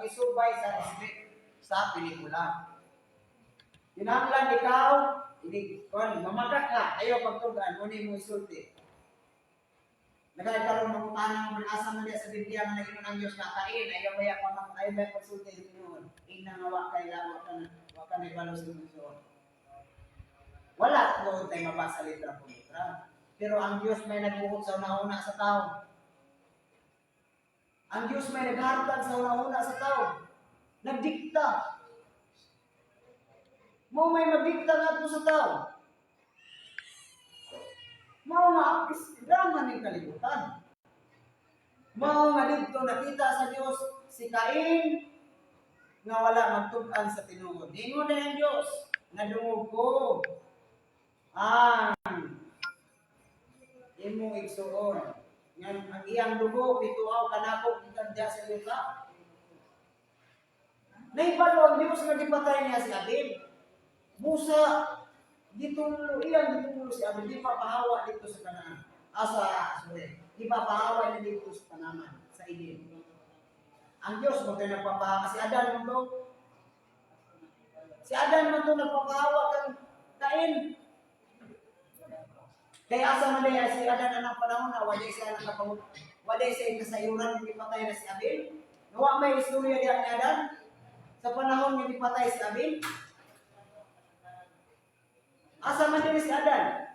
pag-isubay sa script sa pelikula. Kinahanglan ikaw, mamagat ka, ayaw pagtugan, muna mo isulti. Nagkakaroon ng utang ng asa mo sa Biblia na naging ang Diyos kakain, ayaw ba pagsulti sa Pinoon. Inang awa kay lawa ka na ibalo sa Pinoon. Wala doon tayo mabasa litra po litra. Pero ang Diyos may nagbuhot sa una-una sa tao. Ang Diyos may naghartag sa una-una sa tao. Nagdikta. Mo may magdikta nga po sa tao. Mao nga drama ng kalibutan. Mao nga dito nakita sa Dios si Cain nga wala magtug-an sa tinuod. Ingon na ang Dios nga dungog ko ang imong igsuon. Nga ang iyang dugo bituaw kanako gikadya sa yuta. Naibalo ang Dios nga gipatay niya si Abel. Musa gitulo si Abel, di papahawa dito sa Kanaan. Di papahawa na dito sa Kanaan, sa Eden. Ang Diyos mo tayo nagpapahawa. Si Adan mo to. Si Adan mo to nagpapahawa kang Cain. Kaya asa man niya si Adan ang panahon na waday siya kasayuran hindi patay na si Abel. Nawa may istorya niya ni Adan sa panahon hindi patay si Abel. Asa man din si Adan?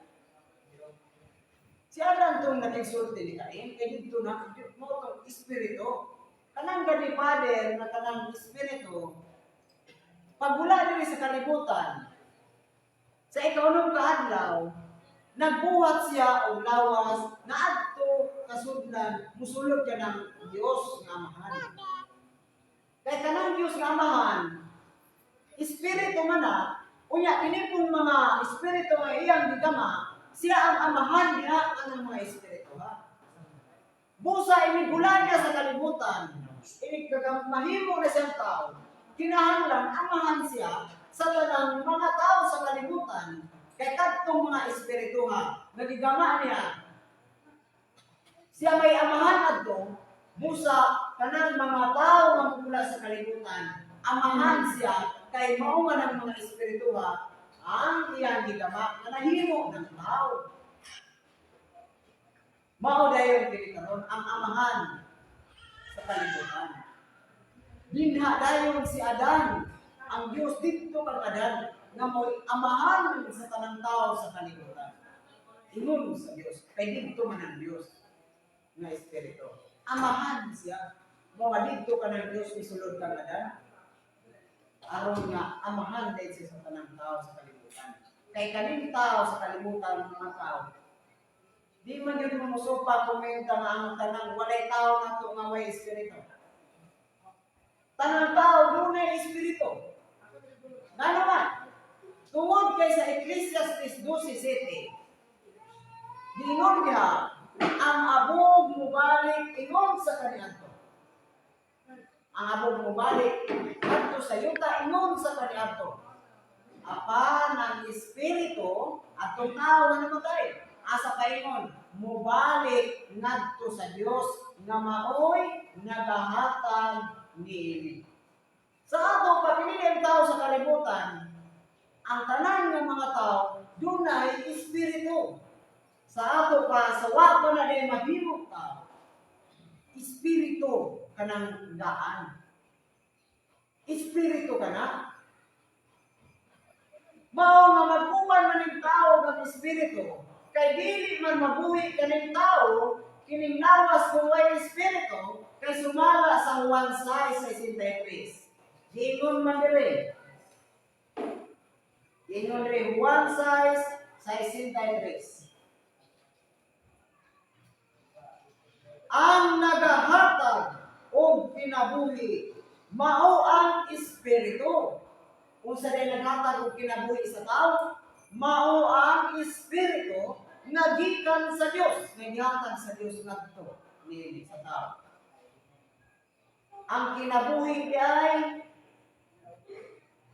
Si Adan itong nag-exulti ni Cain, kaya dito na, mo itong espiritu. Kanang gani Father na kanang espiritu, pag wala din sa kalibutan, sa ikaunong kaadlaw, nagbuhat siya o lawas na adto kasudlan, musulod ka ng Diyos nga Amahan. Kaya kanang Diyos nga Amahan, espiritu man na, unya, kinipong mga espiritu nga iyang gigama, siya ang amahan niya ang mga espiritu. Busa, inigulan niya sa kalibutan, mahimo na siyang tao, kinahanglan, amahan siya sa tanang mga tao sa kalibutan, kay kadtong mga espiritu nagigama niya. Siya may amahan adto, busa, kanang mga tao nga mula sa kalibutan, amahan siya, kay mao nga ng mga espiritu ang iyang gigama na nahimo ng tao. Mao dayon dili karon ang amahan sa kalibutan. Dinha dayon si Adan, ang Dios dito kang Adan nga mo'y amahan sa tanang tao sa kalibutan. Ingon sa Dios, kay dito man ang Dios nga espiritu. Amahan siya. Mo dito ka ng Dios isulod kang Adan. Aron nga amahan dahil siya sa tanang tao sa kalibutan. Kay kaning tao sa kalibutan ng mga tao, di man yun mumusupa komenta nga ang tanang walay tao nga ito nga may espiritu. Tanang tao doon ay espiritu. Nga naman, tungod kay sa Ecclesiastes 12:7, diingon niya, ang abog mubalik ingon sa kaniadto. Ang abog mubalik adto sa yuta ingon sa kaniadto. Apan ang espiritu atong tao nga namatay. Asa paingon, mubalik ngadto sa Dios nga maoy nagahatag niini. Sa ato pagpili ang tao sa kalibutan, ang tanan ng mga tao dunay espiritu. Sa ato pa sa wa pa na day mahimong tao, espiritu kanang gaan. Espiritu kana. Mao nga magkuman man ning tao ng espiritu, kay dili man mabuhi kaning tao kining lawas kung way espiritu, kay sumala sa Juan 6:63. Ingon man dire. Ingon dire Juan 6:63. Ang nagahatag og kinabuhi mao ang espiritu. Kung sa day naghatag og kinabuhi sa tao, mao ang espiritu nga gikan sa Dios, nga gihatag sa Dios ngadto niini sa tao. Ang kinabuhi ay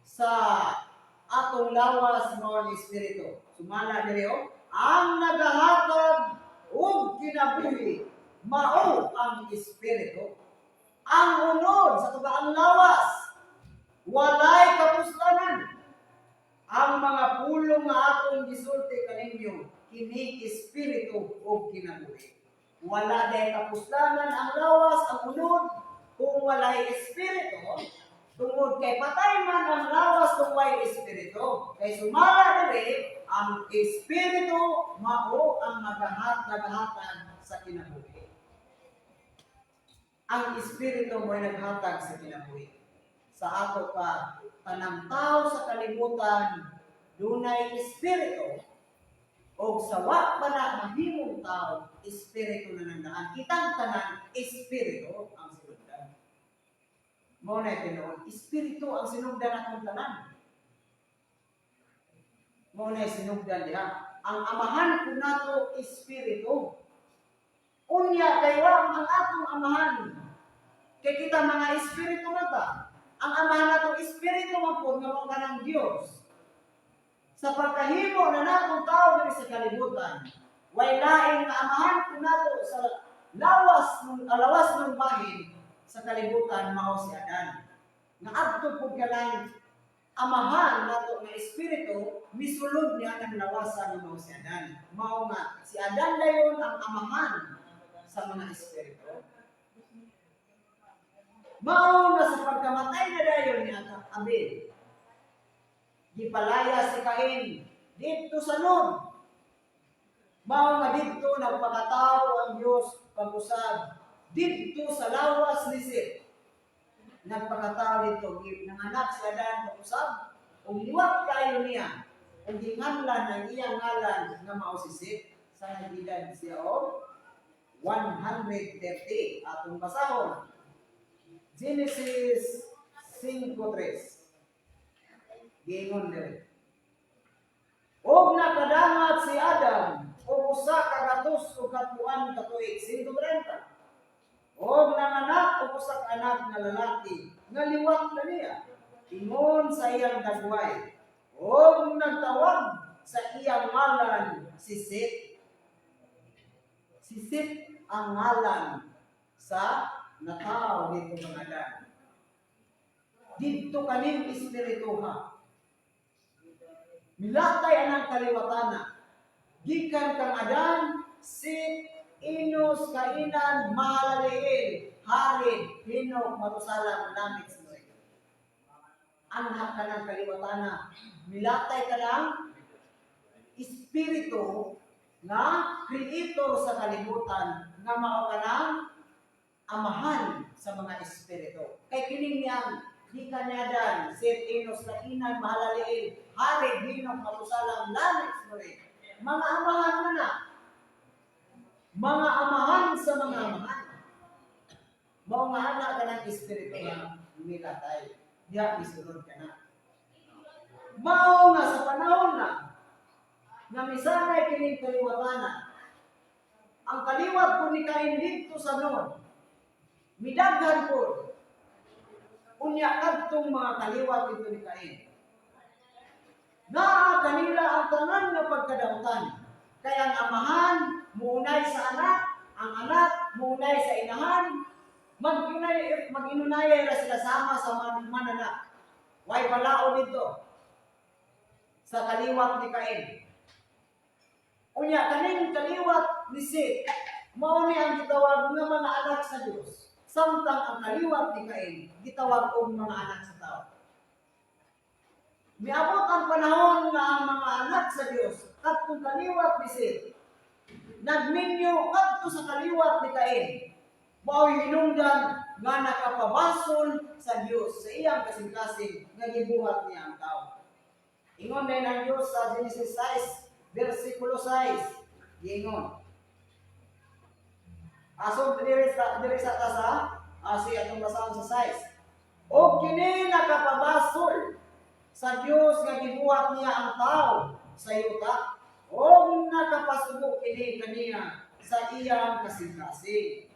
sa atong lawas mao ang espiritu. Sumala diri ang nagahatag og kinabuhi mao ang espiritu. Ang unod sa tugaang lawas walay kapuslanan. Ang mga pulong nga atong gisulti kaninyo, kini espiritu o kinabuhi. Wala day kapuslanan ang lawas, ang unod, kung walay espiritu, tungod kay patay man ang lawas kung walay espiritu. Kay sumala diri, ang espiritu mao ang naghatag sa kinabuhi. Ang espiritu mo ay naghatag sa kinabuhi. Sa ato pa, tanang tao sa kalibutan, dunay espiritu, o sa wa pa na mahimong tao, espiritu na nandaan. Kitang tanan, espiritu ang sinugdan. Mo na ito, espiritu ang sinugdan akong tanan. Mo na sinugdan diha. Ang amahan ko nato, espiritu. Unya kay wa ang atong amahan. Kay kita mga espiritu na ta. Ang amahan natong espiritu man po nga mga ng Diyos. Sa pagkahimo na natong tao diri sa kalibutan, way lain nga amahan ko nato sa lawas ng bahin sa kalibutan mao si Adan. Nga adto pud kanang amahan nato nga espiritu misulod niya ang lawasan ng mao si Adan. Mao nga si Adan dayon ang amahan sa mga espiritu. Mao nga sa pagkamatay na dayon ni Abel, gipalaya si Cain dito sa Nod. Mao nga dito nagpakatao ang Dios pag-usab dito sa lawas ni Seth. Nagpakatao dito nanganak si Adan pag-usab ug liwat kayo niya ug ginganlan ang iyang ngalan nga mao si Seth sa edad siya og 130 atong basahon. Genesis 5:3. Gingon diri. Og nakadangat si Adam og usa ka gatos ug katuan katuig 130. Og nanganak og usa ka anak nga lalaki nga liwat na niya ingon sa iyang dagway. Og nagtawag sa iyang ngalan si Seth. Si Seth ang ngalan sa nataw dito mga Adan. Dito kaning espiritu ha. Milatay anang kaliwatana. Gikan kang Adan, Seth, Enos, Kainan, Mahalaleel, Harid, Hinok, Matusalam, Lamech, Noe. Anak ka ng kaliwatana. Milatay ka ng espiritu na creator sa kalibutan nga mao ka ng amahan sa mga espiritu. Kay kining niyang gikan ni Adan, Seth, Enos, Kainan, Mahalaleel, Harid, Hinok, Matusalam, Lamech, Noe. Mga amahan na na. Mga amahan sa mga amahan. Mao nga anak ka ng espiritu nga milatay. Diya isunod ka na. Mao nga sa panahon na nga misanay kining kaliwatanan. Ang kaliwat po ni Cain dito sa Nod. Midaghan po. Unya kadtong mga kaliwat dito ni Cain. Naa kanila ang tanan nga pagkadautan. Kaya ang amahan muunay sa anak, ang anak muunay sa inahan, mag-inunay ra sila sama sa mananak. Way palao dito sa kaliwat ni Cain. Unya kaning kaliwat ni Seth, mao ni ang gitawag nga mga anak sa Dios. Samtang ang kaliwat ni Cain gitawag og mga anak sa tao. Miabot ang panahon nga ang mga anak sa Dios kadtong kaliwat ni Seth nagminyo kadto sa kaliwat ni Cain. Mao hinungdan nga nakapabasol sa Dios sa iyang kasing-kasing nga gibuhat niya ang tao. Ingon din ang Dios sa Genesis 6 versikulo 6. Ingon. Aso diri sa tasa asi atong basahan sa 6. O kini nakapabasol sa Dios nga gibuhat niya ang tao sa yuta o nakapasubo kini kaniya sa iyang kasing-kasing.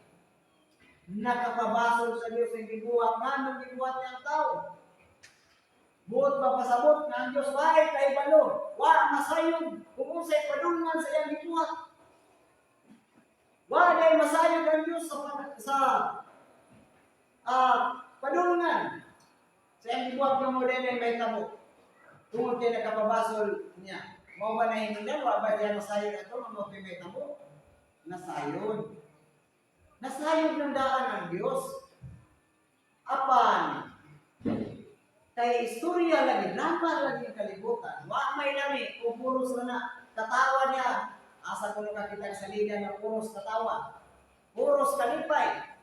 Nakapabasol sa Dios ang gibuhat nganong gibuhat niya ang tao. Buot papasabot nga ang Dios waay kay balo, wa masayod kung unsay padulngan sa iyang gibuhat. Wa day masayod ang Dios sa padulngan. Sa iyang gibuhat nga mo din ay may tabo. Tungod kay nakapabasol niya. Mao ba na hinungdan, wa ba diyan masayon ato mga may tabo? Nasayon. Nasayon ng daan ang Dios. Apan kay istorya lagi, drama lagi ang kalibutan. Wa may lami, kung puros na katawa niya. Asa ko nakakita sa liga ng puros katawa. Puros kalipay.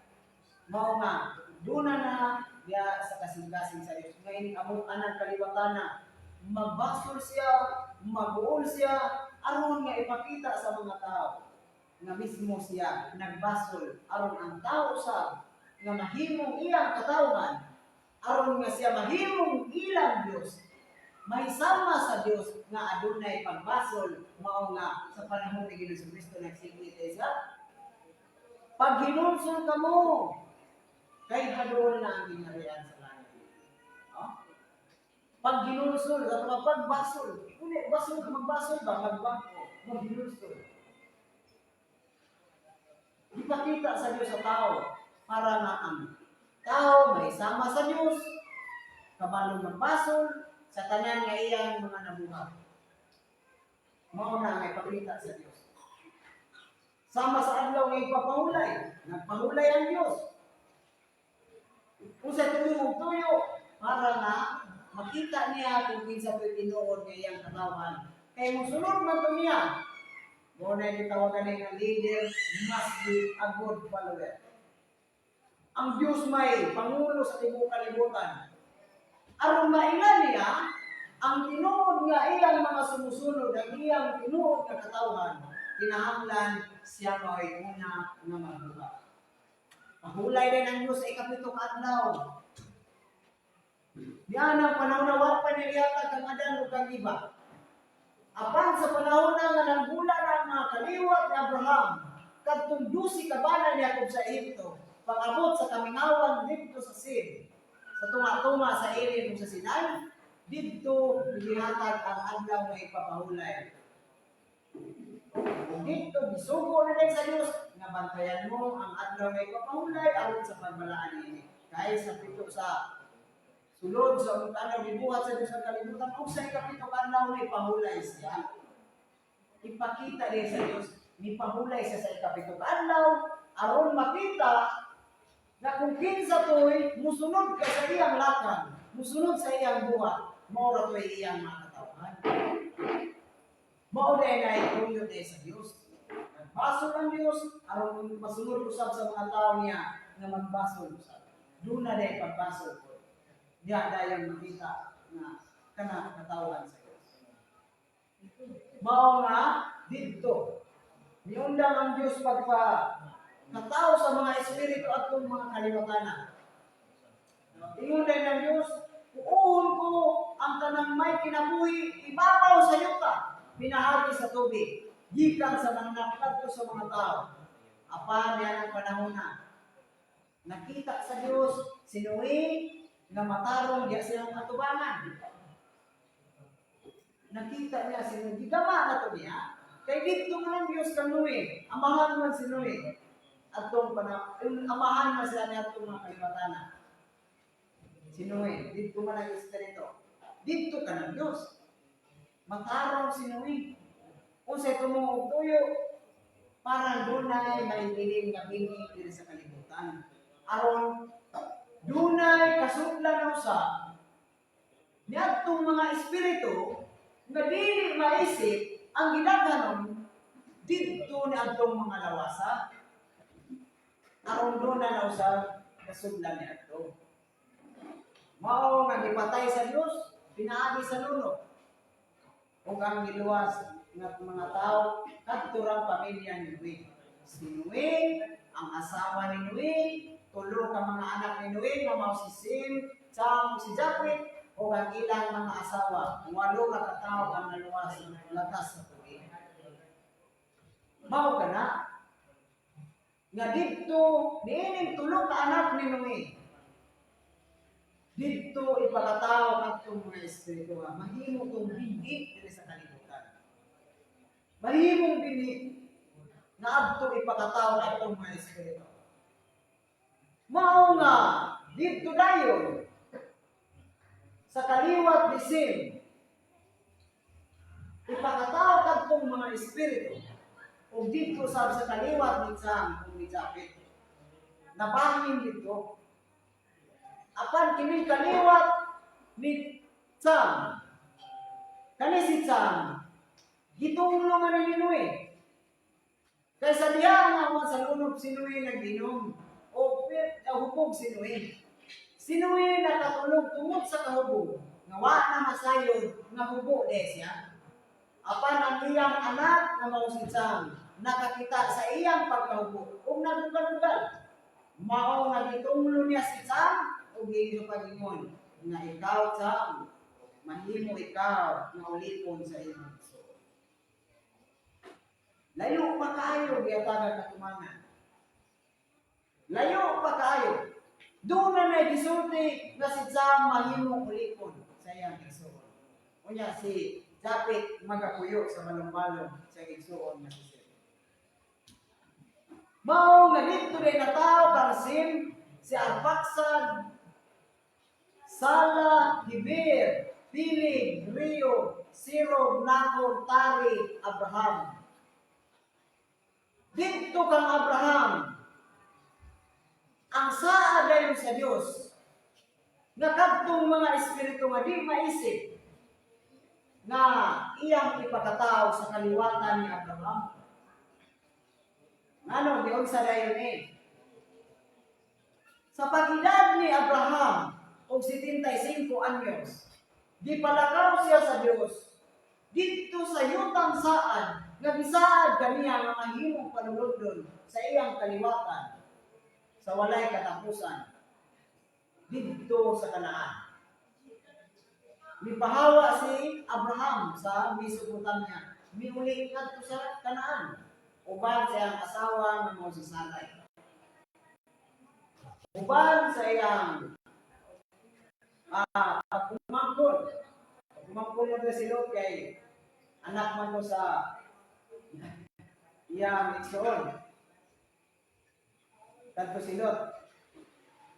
Mao nga, duna na diya sa kasing-kasing sa Diyos. Ngayon, among anang kaliwatan na magbasol siya, mag-uol siya, aron nga ipakita sa mga tao nga mismo siya nagbasol, aron ang tao sa nga mahimong iyang katawan, aron nga siya mahimong ilang Diyos, may sama sa Diyos nga adunay pagbasol, mao nga sa panahon ni Ginoong Kristo nagsigit sa pag hinulsol ka mo, kay hadol na ang ginarian sa langit. No? Pag hinulsol, at pagbasol, uli, basol, magbasol ba, magbangko, maghinulsol. Ipakita sa Diyos sa tao, para nga ang tao may sama sa Diyos, kabalong magbasol, sa tanan nga iyang mga nabuhat. Mauna nga ipakita sa Diyos. Sama sa adlaw nga ipapahulay, nagpahulay ang Diyos. Kung sa tuyo, para nga makita niya kung kinsa to'y tinuod nga iyang katawan. Kaya musunod man to niya, muna yung tawagan ng leader, must be a good follower. Ang Diyos may pangulo sa tibok kalibutan. Aron mailan niya, ang tinuod nga iyang mga sumusunod, ang iyang tinuod nga katawan, kinahanglan siya mo'y una nga magbuhat. Mahulay din ang Diyos sa ikapitong adlaw. Yan ang panahon na wa pa niliyata kang Adan o kang iba. Apan sa panahon na nga nanggula ng mga kaliwat ni Abraham, kadtong 12 kabanan niya kung sa Egypto, pag-abot sa kamingawan dito sa Sin, sa tunga-tunga sa Elim sa Sinai, dito bilihatag ang adlaw na ipapahulay. Kung dito, bisugo na din sa Diyos, nga bantayan mo ang adlaw na ipapahulay aron sa pagbalaan ini. Kaya sa pito sa sulod sa utanaw gibuhat sa Diyos sa kalibutan, kung sa ikapitong adlaw na ipahulay siya, ipakita din sa Diyos, ipahulay siya sa ikapitong adlaw, aron makita na kung kinsa to'y musunod ka sa iyang lakang, musunod sa iyang buhat, maura to'y iyang makatawan. Maura na ituyo din sa Diyos. Nagbasol ang Diyos, aron masunod usab sa mga tao niya na magbasol usab. Doon na din pagbasol ko. Diya dayang makita na kana katawan sa Diyos. Mao nga dito. Niundang ang Diyos pagpa-katao sa mga espiritu at kung mga kaliwatanan. Ingon din ng Diyos, uun ko ang tanang may kinabuhi, ibabaw sa yuta, pinahagi sa tubig, gikan sa nanakad ko sa mga tao. Apan yan ang panahon na. Nakita sa Diyos, sinuwi, nga matarong diya silang katubangan. Nakita niya sinuwi, gigama na to niya. Kay dito nga ng Diyos kanuwi, amahan man sinuwi. At itong amahan man sila niya itong mga kaliwatanan. Sinuwi, dito man ang Espiritu. Dito ka ng Diyos. Matarong sinuwi. Kung sa tumungog tuyo, parang dunay maindiling nga bini diri sa kalibutan. Aron dunay kasudlan usa niadtong mga espiritu nga dili maisip ang gidaghanon didto niadtong mga lawasa. Aron dunay na usa kasudlan niadto. Mao nga gipatay sa Dios, pinaagi sa luno. Ug ang giluwas nga mga tao kadturang pamilya ni Noe. Si Noe, ang asawa ni Noe, tulo ka mga anak ni Noe, nga mao si Sem, Cham, si Japhet, o ang ilang mga asawa. Walo ka katao ang naluwas ng latas sa tubig. Mao ka na. Nga dito, niining tulo ka anak ni Noe. Dito ipakatao ang itong mga espiritu. Mahimo itong bingit dito sa kalibutan. Mahimong bingit na abto ipakatao ang itong mga espiritu. Mao nga, dito dayon, the same. Ipakatao kadtong mga espiritu o dito sa kaliwat ni Sam o ni Japet. Nabangin dito. Apan kini kaliwat ni Sam. Kani si Sam. Gitunglo man ni Noe. Kaysa diha nga sa lunob si Noe nag-inom. O hubog si Noe. Si Noe nakatulog tungod sa kahubog. Nga wa na masayod nga hubo siya. Apan ang iyang anak nga mao si Sam nakakita sa iyang pagkahubo ug nagdugal-dugal. Mao nga gitunglo niya si Sam ug giingon Panginoon nga ikaw Sam mahimo ikaw nga ulipon sa imong igsoon. Layo pa kayo giyatagan katumangan. Layo pa kayo. Doon na gisulti nga si Sam mahimo ulipon sa iyang igsoon. Unya si Japet magapuyo sa balong-balong sa igsoon nga si Sem. Mao nga dito rin na tao kang Sem, si Arpaksad, Sala, Heber, Pilig, Rio, Sirog, Nahor, Tari, Abraham. Dito kang Abraham, ang saa dayon sa Dios nga kadtong mga espiritu nga di maisip nga iyang ipakatao sa kaliwatan ni Abraham. Ano, diyon sa dayon sa pag-edad ni Abraham og 75 anyos, di palakaw siya sa Dios. Dito sa yutang saan nga bisaad kaniya nga mahimong panulundon sa iyang kaliwatan sa walay katapusan dito sa Kanaan. Mipahawa si Abraham sa Mesopotamia. Miuli kadto sa Kanaan. Uban sa iyang asawa nga mao si Sarai. Uban sa iyang pagkumangkon. Pagkumangkon mo si Lot kay anak man mo sa iyang igsoon. Kadto si Lot.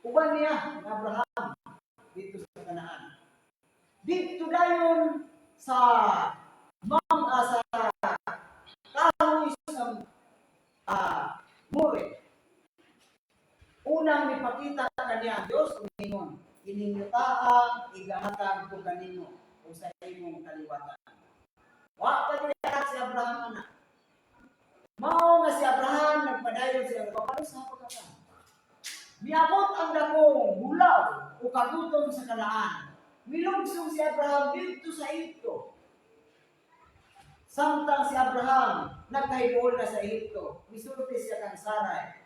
Uban niya ng Abraham dito sa Kanaan. Dito dayon sa sa kahoy sa More. Unang ipakita kaniya ang Diyos umingon. Ininyotaan, igahatag ko kanino o sa imong kaliwatan. Wa pa niya si Abraham anak. Mao nga si Abraham nagpadayon siya paano sa pagkatan. Miabot ang dakong bulaw o kagutom sa Kanaan. Milugsong si Abraham dito sa Egypto. Samtang si Abraham nagkahibuol na sa Egypto, misulti siya kang Sarai.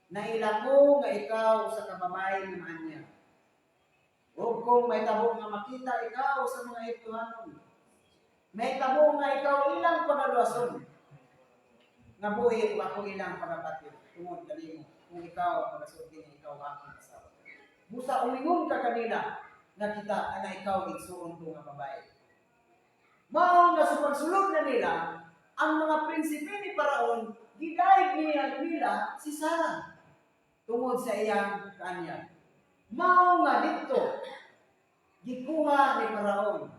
Nailako nga ikaw sa kababay ng anya. O kung may tabo nga makita ikaw sa mga Egyptohanon. May tabo nga ikaw ilang pagalawason. Nga buhi o ako ilang pagapatid. Tungod kanimo. Kung ikaw ang pagasutin, ikaw ang asawa. Busa umingon ka kanila na kita na ikaw igsuon ko nga babae. Mao nga sa pagsulod na nila, ang mga prinsipe ni Paraon, gidayeg nila si Sarah tungod sa iyang kanya. Mao nga dito, gikuha ni Paraon.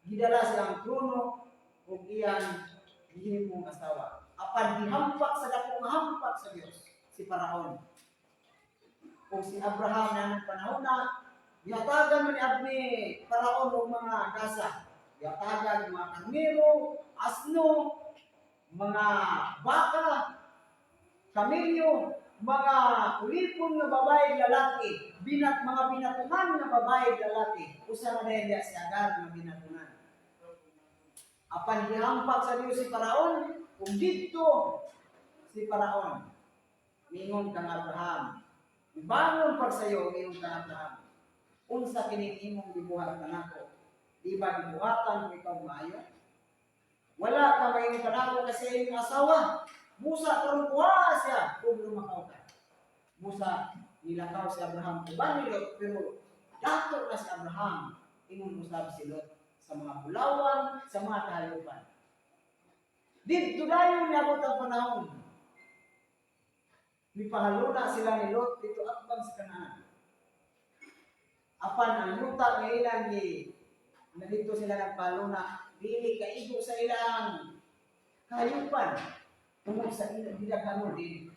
Gidala siyang trono ug iyang gihimong asawa. Apan gihampak sa dakong hampak sa Dios si Paraon. O si Abraham na ng panahon na yatagan mo ni Abni Paraon o mga gasa. Yatagan mga karnero, asno, mga baka, kamilyo, mga ulipon nga babae lalaki, mga binatunan nga babae lalaki, usa na dahil si Agar nga binatunan. Apan gihampak sa Dios si Paraon, kung dito si Paraon, mingon kang Abraham, bangon pag sayo, mingon kang Abraham, unsa kining imong gibuhat kanako, di ba gibuhatan kung ikaw maayo? Wala ka mayon kanako kasi imong asawa, Musa karon kuha siya kung lumakaw ka. Musa nilakaw si Abraham uban ni Lot, pero dato na si Abraham ingon usab si Lot sa mga bulawan, sa mga kahalupan. Dito dayon niabot ang panahon. Mipahaluna sila ni Lot dito akbang sa Kanaan. Apan ang yuta nga ilang nandito sila nagpaluna, dili kaigo sa ilang kayupan. Tungkol sa ilang dilakano din.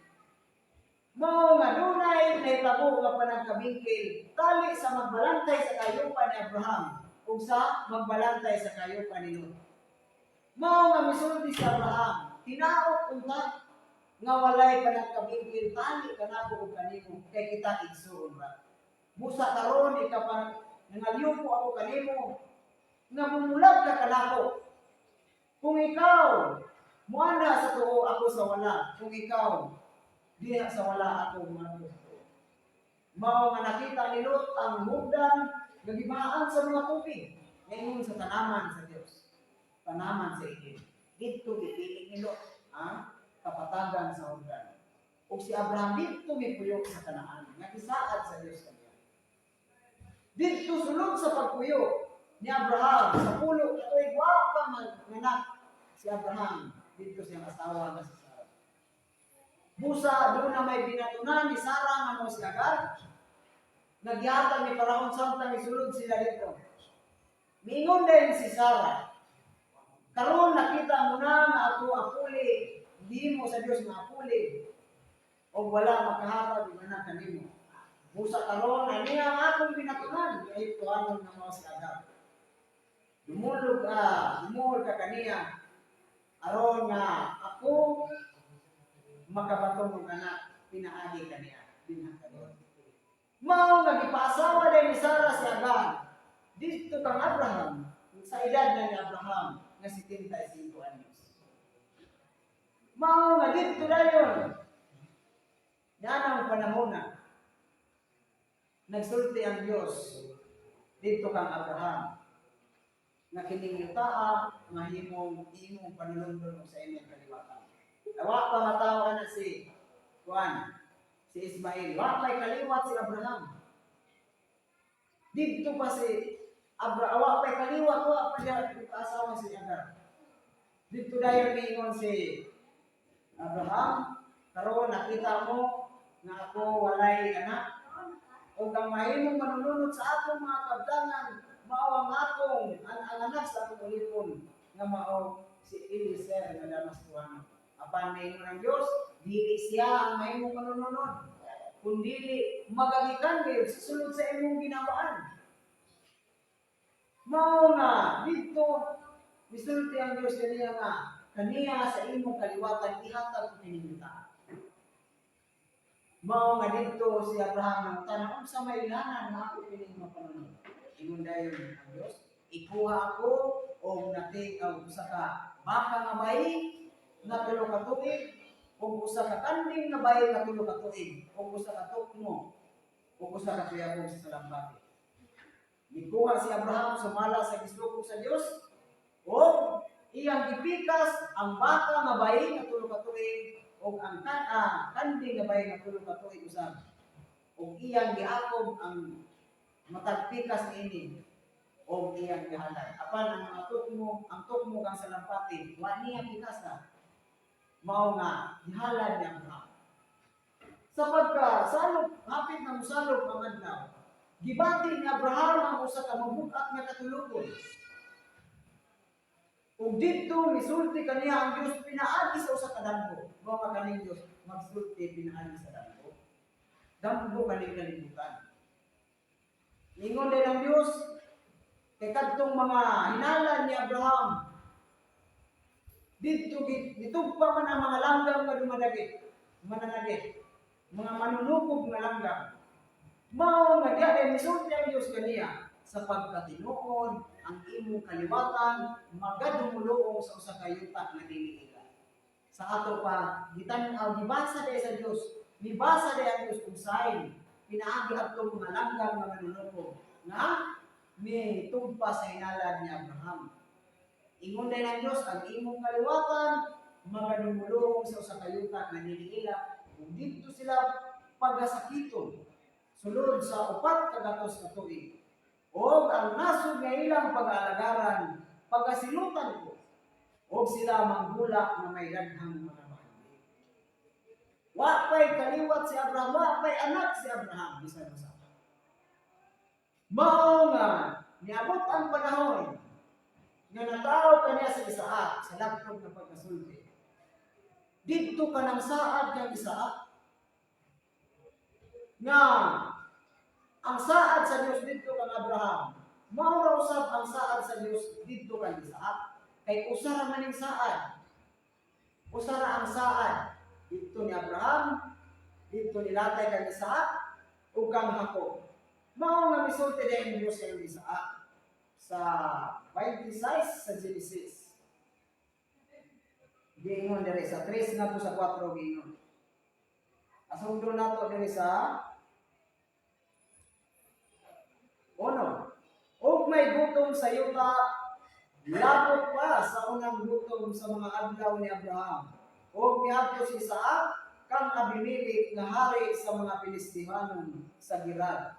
Mao nga dunay nahitabo nga panagkabingkil tali sa magbalantay sa kayupan ni Abraham ug sa magbalantay sa kayupan ni Lot. Mao nga misulti si Abraham, tinaok unta nga walay panagkabingkil tali kanako ug kanimo kay kita igsuon ba. Busa karon ika pa nangalyupo ako kanimo nga mumulag ka kanako. Kung ikaw muanda sa tuo ako sa wala, kung ikaw diha sa wala ako muanda sa tuo. Mao nga nakita ni Lot ang hugdan nga gibahaan sa mga tubig ngayon sa tanaman sa Dios. Tanaman sa Eden. Dito gipili ni Lot, kapatagan sa hugdan. O si Abraham dito mipuyok sa Kanaan, nga gisaad sa Dios kaniya. Dito sulod sa pagpuyo ni Abraham sa pulo katoy wa pa manganak si Abraham dito siyang asawa nga si Sarah. Busa doon na may binatunan ni Sarah nga mo si Agar. Nagyatag ni Paraon samtang isulod sila dito. Mingon din si Sarah, karon nakita mo na nga ako apuli, hindi mo sa Dios nga apuli. O wala makahatag na kanimo. Busa karon ani ang akong binatunan kay tuanon nga mo si Agar. Dumulog ka kaniya aron nga ako makabatong ng anak pinaagi kaniya dinha karon. Mao nga gipaasawa din ni Sarah si Agar dito kang Abraham sa edad na ni Abraham nga 75 anyos. Mao nga dito dayon yan ang panahon na nagsulti ang Dios dito kang Abraham nga kining yutaa mahimong imong panulundon sa inyong kaliwatan. Wa pa matawa na si Juan, si Ismael. Wa pa'y kaliwat si Abraham. Dito pa si Abraham, wa pa'y kaliwat, wa pa niya asawa si Agar. Dito dayon niingon si Abraham, karon nakita mo nga ako walay anak. O kang mahimong manununod sa atong mga kabdangan, mao ang atong ang anak sa atong ulipon nga mao si Eliezer nga Damastuano. Apan mayon ang Dios, dili siya ang mahimong manununod, kundi magagikan kayo susunod sa imong ginawaan. Mao nga dito misulti ang Dios kaniya nga kaniya sa imong kaliwatan ihatag kininta. Mao nga dito si Abraham nang tanong sa may ilanan nga ako pining mapanunod. Ingon dayon ang Dios, ikuha ako og nating og usa ka baka nga bayi nga tulo ka tuig, og usa ka kanding nga bayi nga tulo ka tuig, og usa ka tukmo, og usa ka tuyabog sa salambati. Gikuha si Abraham sumala sa gislukog sa Dios, og iyang gipikas ang baka nga bayi nga tulo ka tuig og ang kanding nga bayi nga tulo ka tuig usab. Og iyang giakob ang matagpikas niini og iyang gihalad. Apan ang mga tukmo kang salampati, wa niya pikasa. Mao nga gihalad ni Abraham. Sa pagkasalop, hapit na musalop ang adlaw, gibati ni Abraham ang usa ka mabukat nga katulukon. Ug dito misulti kaniya ang Dios pinaagi sa usa ka damgo. Mao ka kaning Dios magsulti pinaagi sa damgo. Damgo kaning kalibutan. Ingon din ang Dios kay kadtong mga hinalan ni Abraham. Dito gitugpa man ang mga langgam nga dumadagit, mananagit, mga manunukob nga langgam. Mao nga diay misulti ang Dios kaniya sa pagkatinuod ang imong kaliwatan magadumuloong sa usa ka yuta nga dili ila. Sa ato pa gitan-aw gibasa day sa Dios, mibasa day ang Dios kung sign pinaagi adtong mga langgam nga manunukob nga mitugpa sa hinalan ni Abraham. Ingon day ng Dios ang imong kaliwatan magadumuloong sa usa ka yuta nga dili ila kung dito sila pagasakiton sulod sa 4 ka gatos ka tuig. O ang nasod nga ilang pag-aalagaran, pagasilutan ko, o sila manggula na may daghang mga bahagi. Wa pa'y kaliwat si Abraham, wa pa'y anak si Abraham, bisan usa. Mao nga niabot ang panahon nga nataw kaniya sa Isaak sa laptop na pagkasulti. Dito ka ng saad kang Isaak nga ang saad sa Dios dito kang Abraham. Mao ra usab ang saad sa Dios dito kang Isaak. Kay usara maning saad. Usara ang saad dito ni Abraham, dito ni latay kang Isaak ug kang Jacob. Mao nga misulti din Dios sa Isaak sa 26 sa Genesis. Giingon diri sa 3 nga po sa 4 giingon. Asundon nato diri sa 1. Og may gutom sa yuta, labot pa sa unang gutom sa mga adlaw ni Abraham. Og miadto si Isaak kang Abimelech nga hari sa mga Filistihanon sa Gerar.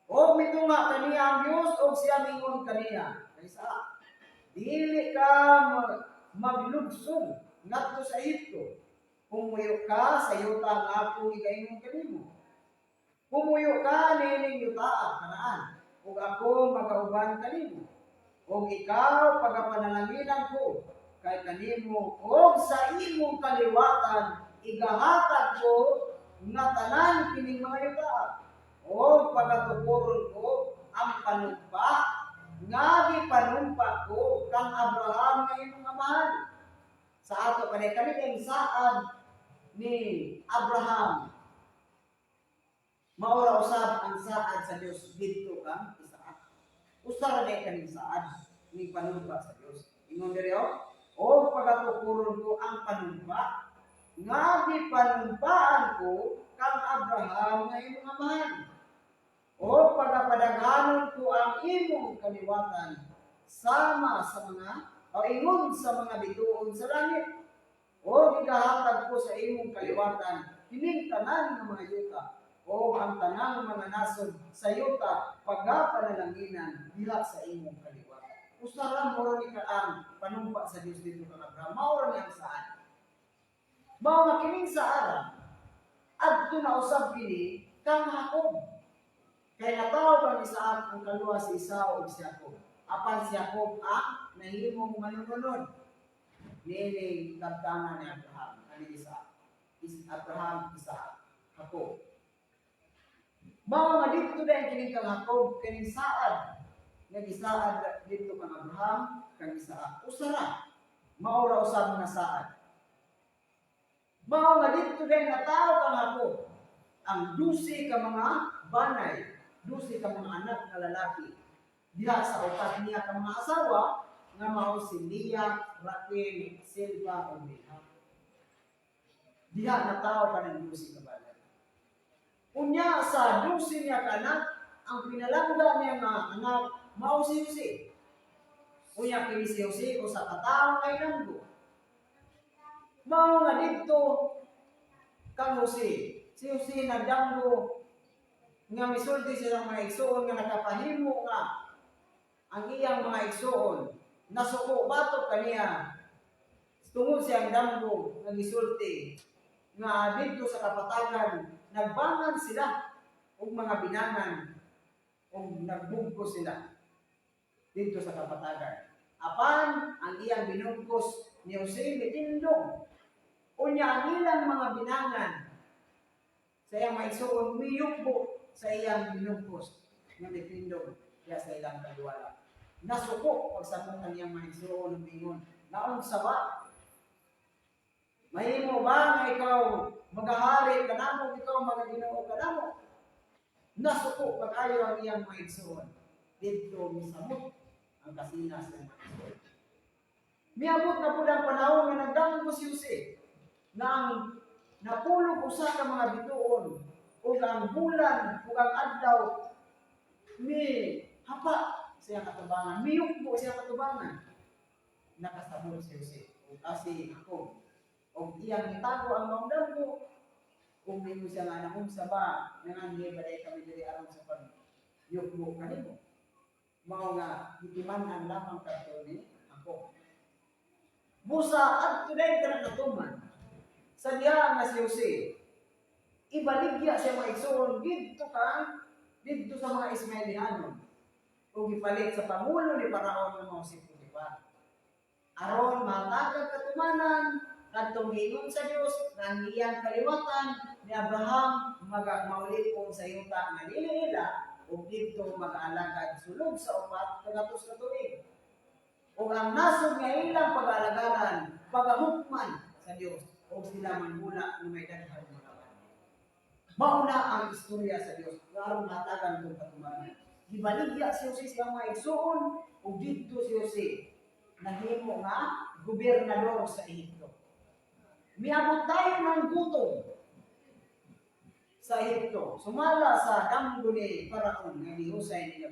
Og mitunga kaniya ang Dios og siya mingon kaniya, Isaak, dili ka maglugsog ngadto sa Ehipto. Pumuyo ka sa yuta nga ako igaingon kanimo. Pumuyo ka nining yuta Kanaan, ug ako magauban kanimo. Ug ikaw pagapanalanginanan ko kay kanimo ug sa imong kaliwatan igahatag ko nga tanan kining mga yuta. O pagatukuron ko ang panumpa, nga gipanumpa ko kang Abraham nga imong amahan. Sa ato kani ang saad ni Abraham. Maura usab ang saad sa Dios dito kang Isaak. Usara ni kaning saad ni panumpa sa Dios. Ingon diri o pagatukuron ko ang panumpa, nga gipanumpaan ko kang Abraham nga imong amahan. O pagapadaghanon ko ang imong kaliwatan sama sa mga o ingon sa mga bituon sa langit. O gigahatag ko sa imong kaliwatan kining tanan ng mga yuta o ang tanang mga nasod sa yuta pagapanalanginan diha sa imong kaliwatan. Usara mo ni ka ang panumpa sa Dios dito kang Abraham. Mao ra ang saan. Mao nga kining saara adto na usab kini kang Jacob. Kaya nataw kang Isaak ang kaluwa si Esau ug si Jacob. Apan si Jacob ang nahimong manununod. Nining kabtanan ni Abraham, ani Isaak. Abraham, Isaak, Jacob. Mao nga dito din kining kang Jacob, kining saad. Nag-isaad dito kang Abraham, kang Isaak. Usara, mao ra usab nga saad. Mao nga dito din nataw kang Jacob, ang 12 ka mga banay, 12 ka mga anak na lalaki diha sa upat niya ka mga asawa nga mao si Leah, Raquel, Silva ug Bilha. Diha nataw ka ng 12 ka banay. Unya sa 12 niya ka anak, ang pinalangga niya nga anak mao si Jose. Unya kini si Jose usa ka tawo kay nanggo. Mao nga didto kang Jose. Si Jose nagdanggo nga misulti silang mga igsoon nga nakapahimo nga ang iyang mga igsoon nasuko batok kaniya tungod siyang damgo nga gisulti nga dito sa kapatagan nagbangan sila og mga binangan og nagbugkos sila dito sa kapatagan. Apan ang iyang binugkos ni Jose mitindog. Unya ang ilang mga binangan sa iyang mga igsoon miyukbo sa iyang binugkos nga mitindog kaya sa ilang kaliwala. Nasuko pagsabot ang iyang mga igsoon ng bingon. Naunsa ba? Mahimo ba nga ikaw magahari ka namo, ikaw magaginoo ka namo? Nasuko pag-ayo ang iyang mga igsoon. Dito misamot ang kasinas ng mga igsoon. Miabot na po ang panahon nga nagdanggo si Jose nang napulog usa ka mga bituon ug ang bulan ug ang adlaw ni hapa siya katubangan, miyukbo siya katubangan. Nakasabot si Jose ug asi ako ug iyang itago ang mga damgo kung ninyo siya nga naunsa ba nanganhi baday kami diri aron sa pag yukbo kanimo. Mao nga hitiman-an lamang kadto ni ako. Busa adto day kana natuman. Sa diha nga si Jose ibaligya siya mga igsoon dito kang dito sa mga Ismailihanon ug gipalit sa pangulo ni Paraon nga mao si Potiphar. Aron matagag katumanan kadtong giingon sa Dios nga ang iyang kaliwatan ni Abraham maulipon sa yuta nga dili nila ug didto mag-aalagad sulod sa 4 ka tuig. Ug ang nasod nga ilang pag-aalagaran pagahukman sa Dios ug sila manghula nga may daghang mga bani. Mauna ang istorya sa Dios aron matagan tong katumanan. Gibaligya si Jose sa mga igsoon ug didto si Jose nahimo nga gobernador sa Ehipto. Miabot tayo ng gutom sa Ehipto. Sumala sa damgo ni Paraon nga ni Jose nga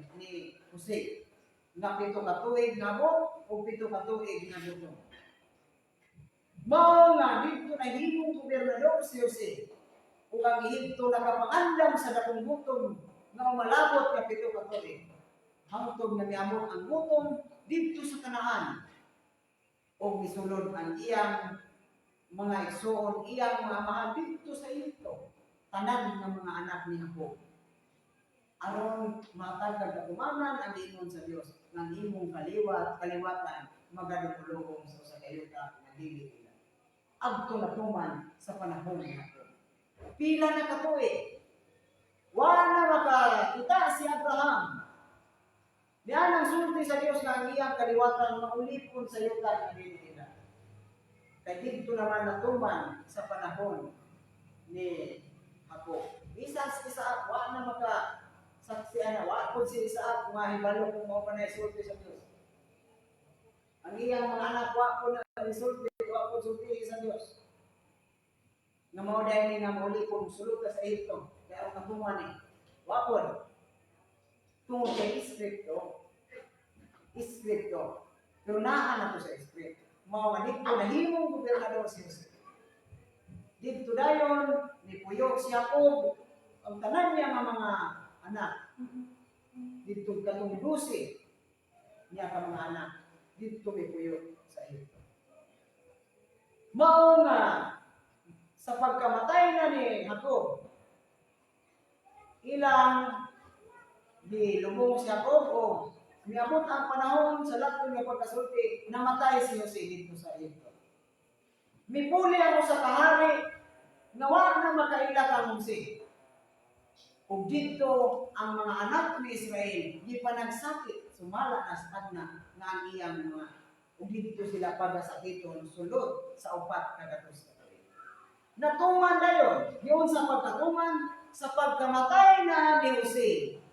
7 ka tuig na mo o 7 ka tuig na gutom. Mao nga dito nahimong gobernador si Jose ug ang Ehipto nakapangandam sa dakong gutom nga umalabot nga 7 ka tuig. Hangtod nga miabot ang gutom dito sa Kanaan o misulod ang iyang mga igsoon, iyang mga mahal dito sa Ehipto, tanan ng mga anak ni Jacob. Aron matagag katumanan ang ingon sa Dios ng imong kaliwatan magadumulong sa kayuta na dili nila. Adto na tuman sa panahon ni Jacob. Pila na katuig. Wala makakita si Abraham. Diyan ang sulti sa Dios nga ang iyang kaliwatan maulipon sa yuta na dili nila. Kaya dito naman natuman sa panahon ni Jacob. Isas Isaak, wala na makasaksiyan na, wala po si Isaak, mahibalo kung mga panay-sulti sa Diyos. Ang iyang mga anak, wala po na sulti, wala po sulti sa Diyos. Nga mga dahil nga mauli kong sulot ka sa ito, kaya ang natuman eh, wala po. Tungkol kay Iskripto. Pero naan ako sa Iskripto. Mawanik ko nahimong gobernador si Jose. Dito dayon, ni Puyo si Jacob, ang tanan niya mga anak. Dito katong 12 niya ka mga anak. Dito may Puyo sa iyo. Mao nga, sa pagkamatay na ni Jacob, ilang di lubong si Jacob o miabot ang panahon sa lahat ng pagkasulti, namatay si Jose dito sa Egypto. Mipuli ako sa kahari, nawa na makaila kang Jose. Ug dito ang mga anak ni Israel, di pa nagsakit, sumala na stagna nga ang iyang mga, ug dito sila pagasakiton sulod sa 4 ka tuig. Natuman dayon, diyon sa pagkatuman, sa pagkamatay na ni Jose.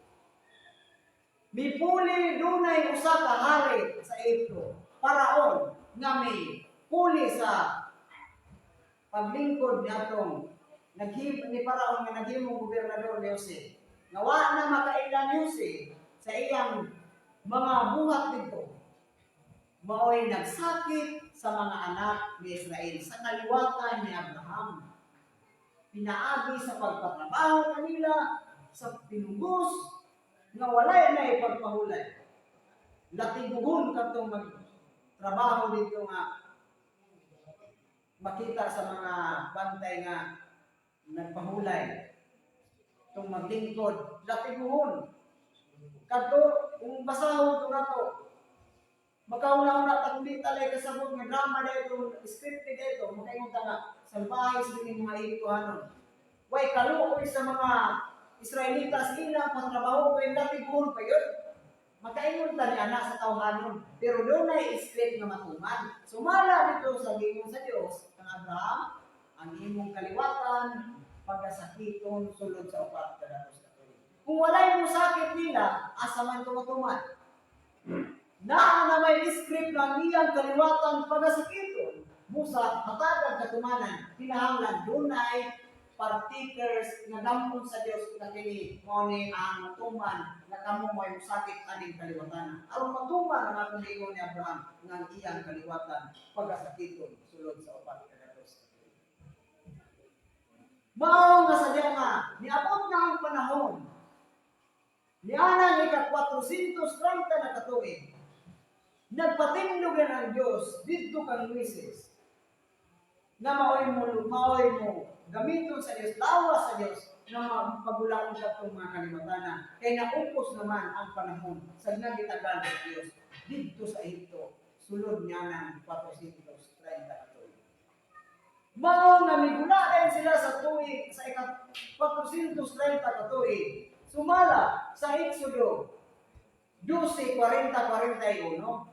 Mipuli dunay usa ka hari sa Ehipto, Paraon nga may puli sa paglingkod niadtong ni Paraon nga naghimong gobernador ni Jose. Nga wa na makailan ni Jose sa iyang mga buhat dito. Mao'y nagsakit sa mga anak ni Israel sa kaliwatan ni Abraham. Pinaagi sa pagpatrabaho kanila sa pinugos nga walay na ipagpahulay. Latiguhon katong magtrabaho dito nga makita sa mga bantay nga nagpahulay. Itong maglingkod, latiguhon. Kadto, kung basahon ito na ito, makauna-una at hindi talay kasabot nga drama na ito, scripted ito, makaingon ka nga, salbahay sa mga Ehiptohanon. Way kaluoy sa mga Israelitas ilang pagtrabaho ko yung dati buhon pa yun. Makaingon ta ni anak sa tawhanon. Pero doon ay script nga matuman. Sumala dito sa gingon sa Dios kang Abraham, ang imong kaliwatan, pagkasakiton, sulod sa 4 ka tuig. Kung walay mo sakit nila, asa man tumatuman. Na may script ng iyang kaliwatan, pagkasakiton, musa, matagag katumanan, kinahanglan doon ay partakers nga dampon sa Dios nga kini mao ni ang matuman nga kamo may musakit aning kaliwatan. Aron matuman ang atong ingon ni Abraham nga iyang kaliwatan pagasakiton sulod sa 4 ka tuig. Mao nga sadya nga niabot na ang panahon. Niana ni ka 430 na katuig. Nagpatindog na ang Dios didto kang Moises. Na maoy mo gamiton sa Dios, lawas sa Dios na magpagulaon sa itong mga kalimatanan. Kaya naupos naman ang panahon sa nagitagal ng Diyos dito sa Ehipto. Sulod niya ng 430 katuig. Mao nga migulayan sila sa tuig sa 430 katuig. Sumala sa Exodo 12:40-41. No?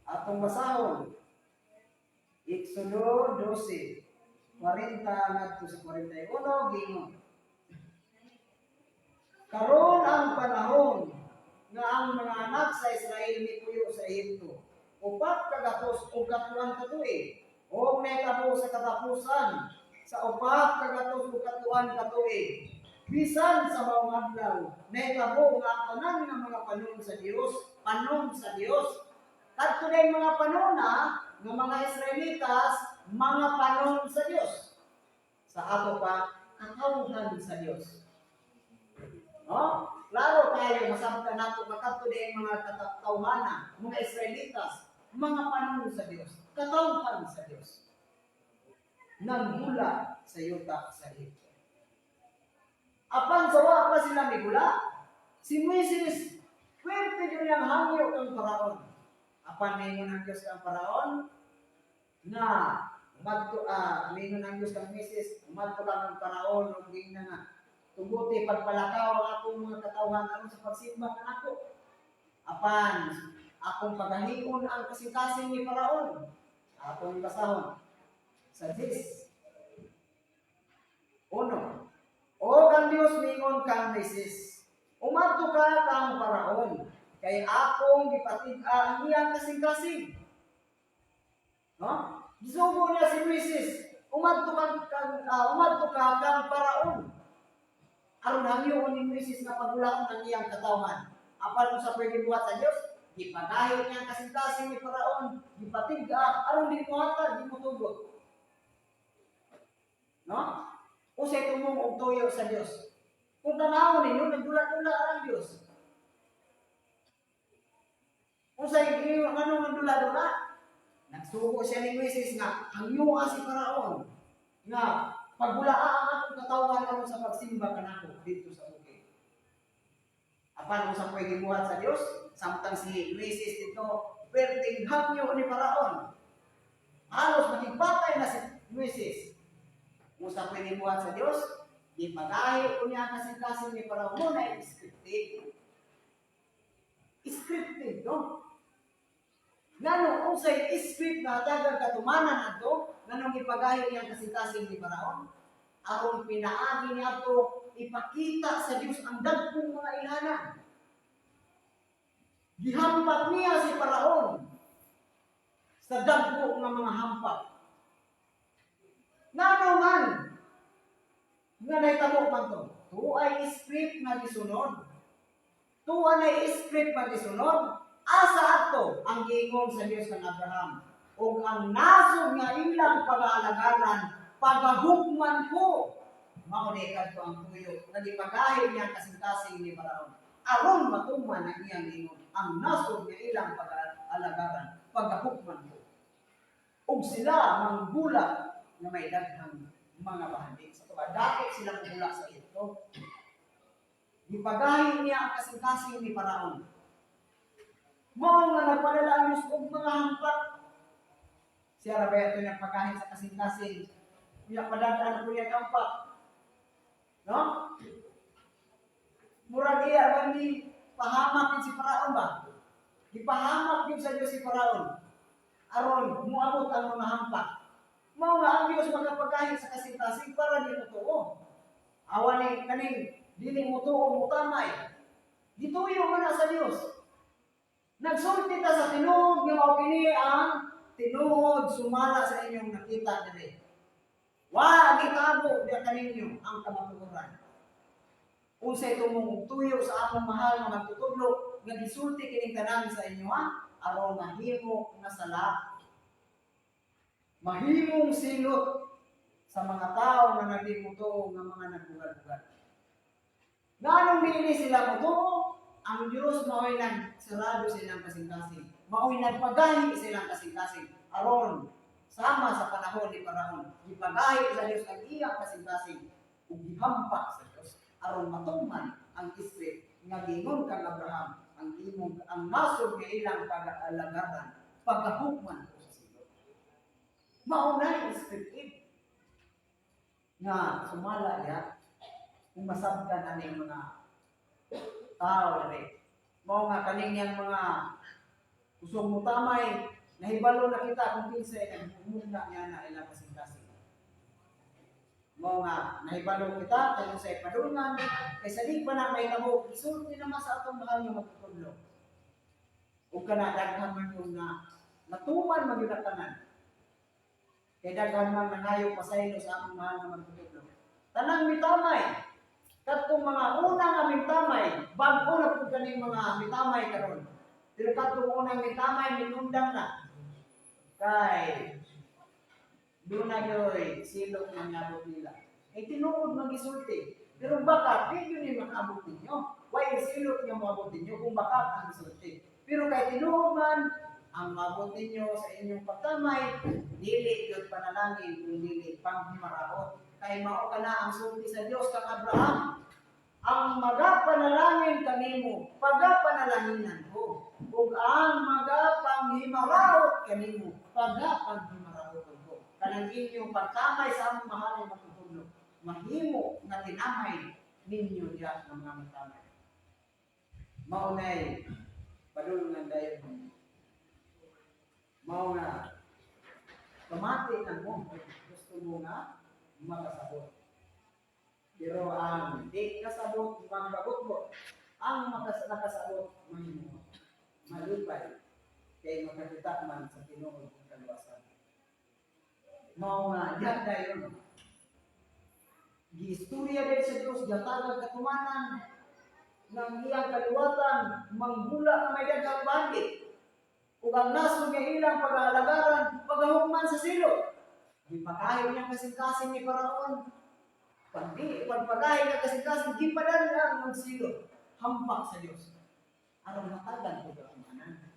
Atong basahon. Exodo 12:40 ngadto sa 41 gingon. Karon ang panahon nga ang mga anak sa Israel mituyo sa Ehipto. Upat kagatos o katuan katuig. O may tabo sa katapusan sa upat kagatos o katuan katuig. Bisan sa mga adlaw, may tabo nga ang tanan ng mga panon sa Dios, Kadto day mga panona ng mga Israelitas, mga panon sa Dios. Sa ato pa, katawhan sa Dios. No? Klaro tayo, masabta nato makadto day mga katawhana, mga Israelitas, mga panon sa Dios, katawhan sa Dios. Nanggula sa yuta sa Ehipto. Apan sawa pa sila migula. Si Moises, pwerte din ang hangyo ng Paraon. Apan may ng Diyos kang Paraon na may ng Diyos kang Moises, umadto lang ang Paraon ug gina nga tuguti pagpalakaw ang akong mga katawhan aron sa pagsimba kanako. Apan akong pagahion ang kasing-kasing ni Paraon. Atong basahon sa 10. Uno. O kang Diyos mingon kang Moises, umadto ka kang Paraon, kay akong gipatig-a ang iyang kasing-kasing. No? Gisugo niya si Moises, umadto ka kang Paraon. Aron hangyoon ni Moises nga pagulaon ang iyang katawhan. Apan sa pwede buhat sa Dios, gipagayo niya ang kasing-kasing ni Paraon, gipatig-a aron di muhatag, di mutugot. No? Usay tumong og tuyo sa Dios. Kung tanawon ninyo, nagdula-dula ang Dios. Usay nga dula-dula, nagsugo siya ni Moises nga hangyuha si Paraon nga pagbulaa ang akong katawhan aron sa pagsimba kanako dito sa bukid. Apan usa pwede buhat sa Dios, samtang si Moises dito perting hangyo ni Paraon. Halos magipatay na si Moises. Usa pwede buhat sa Dios, ipagahi ko niya kasing-kasing ni Paraon mo na scripted. Scripted, no? Ngano usay script na tagang katumanan ato, nganong ipagahi niya kasing-kasing ni Paraon, aron pinaagi niya ato ipakita sa Dios ang dagkong mga ilanan. Gihampak niya si Paraon sa dagko nga mga hampak. Ngano man nga nahitabo man to, tuay script nga gisunod. Tuay script nga gisunod. Asa ato ang giingon sa Dios kang Abraham, ug ang nasod nga ilang pag-aalagaran pagahukman ko. Mao ni kadto ang tuyo nga gipagahi niya kasing-kasing ni Paraon. Aron matuman ang iyang giingon, ang nasod nga ilang pag-aalagaran pagahukman ko. Ug sila manggula na may daghang mga bahagi. Sa tuwa, dati silang mula sa ito. Ipagahin niya ang kasing-kasing ni Paraon. Mao nga nagpadala ang Diyos og mga hampak. Siya rabaya ito niyang pagahin sa kasing-kasing. Niya padadaan ko niya hampak. No? Murag iya ba ni pahamak si Paraon ba? Ipahamak din sa Diyos si Paraon. Aron, muabot ang mga hampak. Mao nga ang Dios magapagahin sa kasing-kasing para di totoo. Awan ni kaning dili mo tuo mo tamay. Dituyo man sa Dios. Nagsulti ta sa tinuod nga mao kini ang tinuod sumala sa inyong nakita diri. Wa gitago diha kaninyo ang kamatuoran. Unsay tumong tuyo sa among mahal nga magtutudlo nga gisulti kining tanan sa inyo aron mahimo nga sala. Mahimong silot sa mga tao na nagdimuto ng mga nagbugal-bugal. Ganong nili sila muto, ang Diyos mao'y nagsarado silang kasing-kasing. Mao'y nagpagahi silang kasing-kasing. Aron, sama sa panahon ni Paraon. Gipagahi sa Dios ang iyang kasing-kasing ug gihampak sa Dios aron matuman ang isip nga gingon kang Abraham ang nasod nga ilang pag-alagaran pagkahukman ko sa silot. Maunay isip nga sumala ya kung masabtan aning mga tao rin. Mao nga kaning yang mga usong mutamay nahibalo na kita kung kinsa nagmumuna niya na ilang kasing-kasing. Mao nga nahibalo kita kung sa ipadulngan kaysa di pa na may tabo isulti naman sa atong mahal nga magtutudlo. Ug kana daghan man yung na natuman magyud kay daghan man nangayo pasaylo sa among mahal nga magtutudlo. Tanang mitamay katong mga unang mitamay bag-o na pud kaning mga mitamay karon. Pero katong unang mitamay minundang na kay doon na yoy silot ng abot nila. Eh tinuod magisulti. Pero baka di yun yung makaabot ninyo. Why silot yung maabot ninyo kung baka ang isulti. Pero kay tinuod man ang maabot ninyo sa inyong pagkamay, dili yun panalangin kung dili panghimarabot. Kay mao ka na ang sulti sa Dios kang Abraham. Ang magapanalangin kanimo, pagapanalahinan ko. Ug ang magapanghimarawot kanimo, pagapanghimarawot ko. Kanang inyong pagkamay sa among mahal nga magtutudlo, mahimo nga tinamay ninyo diya ng mga matamay. Maunay padulungan dayon. Mao nga pamati ng mo gusto mo nga makasabot. Pero ang di kasabot, magkabot-bot. Ang nakasabot, malipay. Kaya makakita man sa tinuod ng kaluwasan. Mao nga, diyan dayon. Giistorya din sa Diyos, gatagag katumanan ng iyang kaluwatan, manggula na may dagang bandit. Ug ang nasod nga ilang pag-aalagaran, pagahukman sa silot. Ipakayo niya kasing-kasing ni Paraon. Pagpagahin na kasing-kasing, gipadan lang ng silot. Hampak sa Diyos. Aron matagan ko ang manan.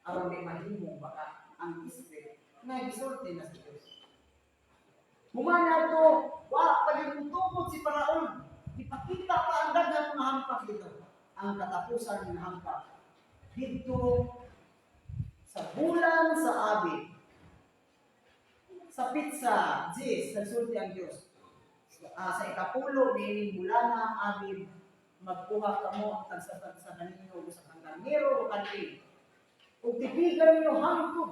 Aron may mahimong baka ang isip na gisulti na sa Diyos. Humana to, pa din tungkol si Paraon. Ipakita pa ang dagang mga hampak dito. Ang katapusan ng hampak. Dito sa bulan sa Abib. Sa pizza, Jis, nagsulti ang Diyos. Sa ikapulo, nining bulana, Abib, magkuha ka mo ang tagsatag sa kanino o sa kanganero o kanino. Kung tipigan nyo hangtod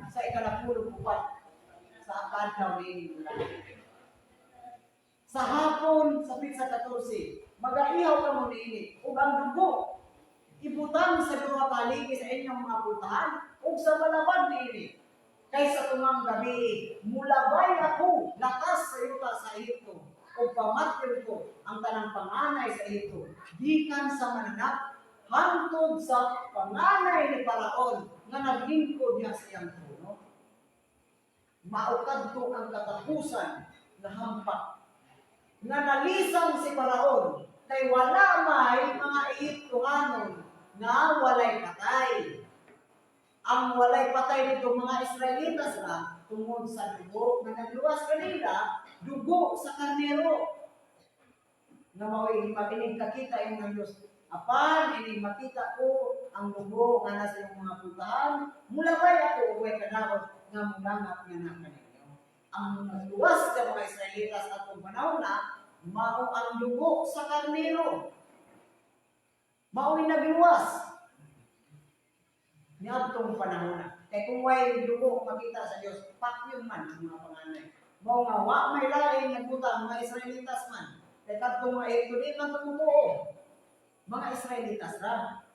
sa ikalapulo buwan sa akadlaw nining bulana. Sa hapon, sa pizza 14, mag-aihaw ka mo niini. Ug ang dugo, ibutang sa duha kaligi sa inyong mga putahan ug sa malabad niini. Kaysa tumang gabi, mulabay ako, lakas sa yuta sa Ehipto, o pamatil ko ang tanang panganay sa Ehipto, gikan sa mananap, hantod sa panganay ni Paraon, nga naglingkod niya sa iyang trono. Maukad ko ang katapusan na hampak, nga nalisang si Paraon, kay wala may mga Ehiptohanon na walay patay. Ang walay patay nito mga Israelitas na tungod sa dugo na nagluwas kanila, dugo sa karnero. Na mao'y makinig kakita yung ng Diyos. Apan, ini makita ko ang dugo nga nasa yung mga putahan, mula ba'y ako uway kanawat nga mulangat nga na kanino. Ang nagluwas sa mga Israelitas at kung panahon na, mao ang dugo sa karnero. Mao'y nagluwas. Niadtong panahon na. Kaya kung may dugo makita sa Diyos, pakyong man ang mga panganay. Mao nga, wa may laing nagbutang mga Israelitas man. Kaya katong mga ito, di man tumutuo. Mga Israelitas ra.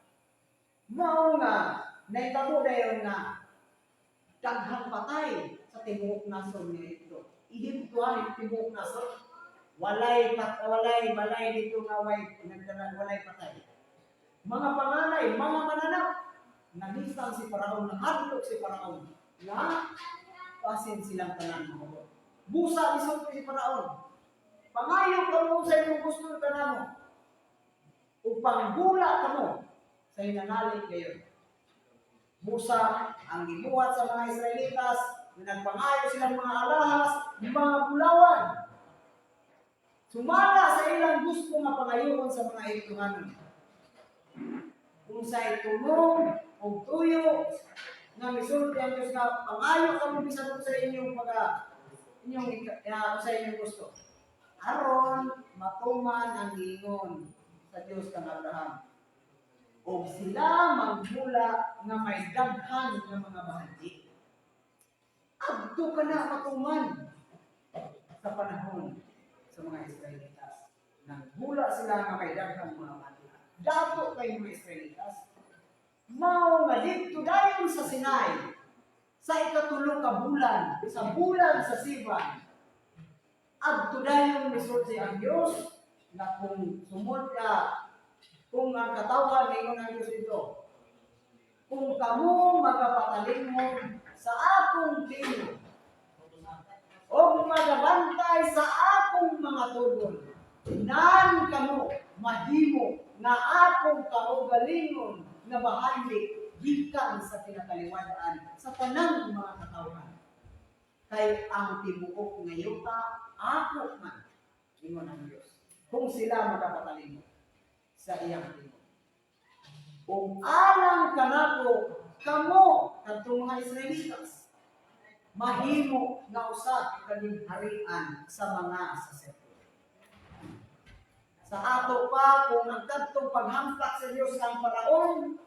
Mao nga, naitabo dayon nga, daghang patay sa tibuok nason nga ito. Ihimtuan yung tibuok nason. Walay dito nga walay patay. Mga panganay, mga mananap, nalisang si Paraon, nahadlok si Paraon, na pasin silang tanan mo. Busa isot si Paraon. Pangayo ka mo sa inyong gusto ka na mo. Upang gula ka mo sa hinanalig kayo. Busa ang gibuhat sa mga Israelitas, nagpangayo silang mga alahas, mga bulawan. Sumala sa ilang gusto nga pangayoon sa mga Ehiptohanon. Kung sa itulong o tuyo, nga misulti ang Diyos nga pangayo kami bisan sa inyong sa inyong gusto. Aron matuman ang giingon sa Diyos kang Abraham. O sila magmula nga may daghan nga mga bahagi. Adto ka na matuman sa panahon sa mga Israelitas. Nagmula sila nga may daghan mga bahagi. Dato kayo mga Israelitas. Mao nga dito dayon sa Sinai, sa ikatulong ka bulan, sa bulan sa Sivan, adto dayon misulti ang Dios na kung sumod ka, kung ang katawan ningon ang Dios ito, kung kamo magapatalingmon sa akong tingog o magabantay sa akong mga tugon, nan kamo mahimo nga akong kaugalingon nga bahagi gikan sa pinakaliwadaan sa tanang mga katawan. Kay ang tibuok nga yuta ako man ingon ang Dios. Kung sila magapatalingon sa iyang tibuok. Kung alang kanako kamo kadtong mga Israelitas mahimo nga usab kaning harian sa mga saserdote. Sa ato pa, kung ang kadtong paghampak sa Diyos ng Paraon,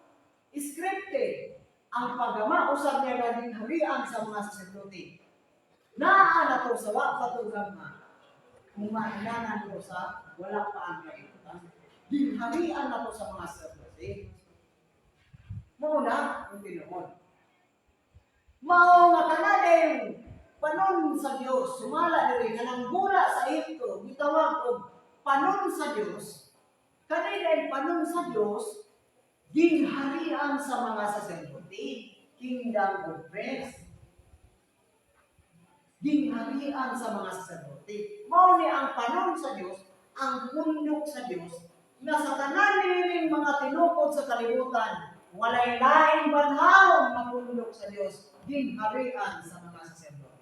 scripted ang pagama usab niya naging harian sa mga saserdote. Naa na to sa wapat gama. Kung mainanan ko sa wala pa ang kaibutan. Dinharian na to sa mga saserdote. Muna, ang tinuod. Mao nga kanadeng panon sa Dios, sumala diri kanang gula sa Ehipto, gitawag og panon sa Dios. Kanila panon sa Dios, ginharian sa mga saserdote, kingdom of praise. Ginharian sa mga saserdote. Mao ni ang panon sa Dios, ang pundok sa Dios, na sa tanan nining mga tinukod sa kalibutan, walay laing banhaw na pundok sa Dios, ginharian sa mga saserdote.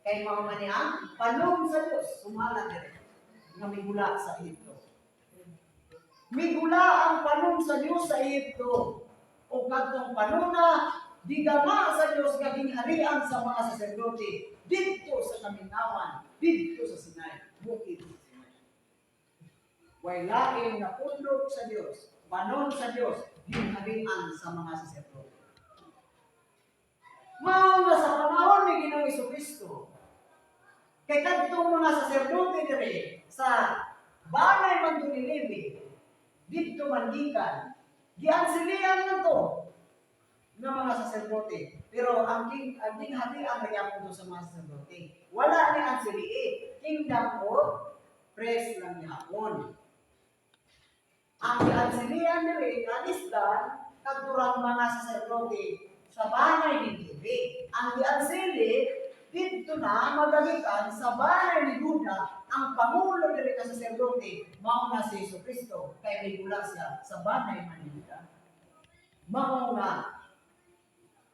Kay mao man ang panon sa Dios, sumala diri nga migula sa Ehipto. Migula ang panon sa Dios sa Ehipto. O kadtong panuna, digama sa Dios nga ginharian sa mga saserdote dito sa kaminawan, dito sa Sinai, bukid sa Sinai. Way laing na pundok sa Dios, panon sa Dios, ginharian sa mga saserdote. Mao nga sa panahon ni Ginoong Jesucristo, kay kadtong mga saserdote diri sa banay man Levi, dito man gikan, giansilian na to ng mga saserdote. Pero ang ginharian na yapon sa mga saserdote. Wala ni ansili, kingdom of praise lang yapon. Ang giansilian diri kanisdan kadurang mga saserdote sa banay ni Levi. Ang giansili dito na magagitan sa banay ni Juda, ang pangulo diri ka saserdote mao na si Jesucristo, kay migula siya sa banay man ni Juda. Mao nga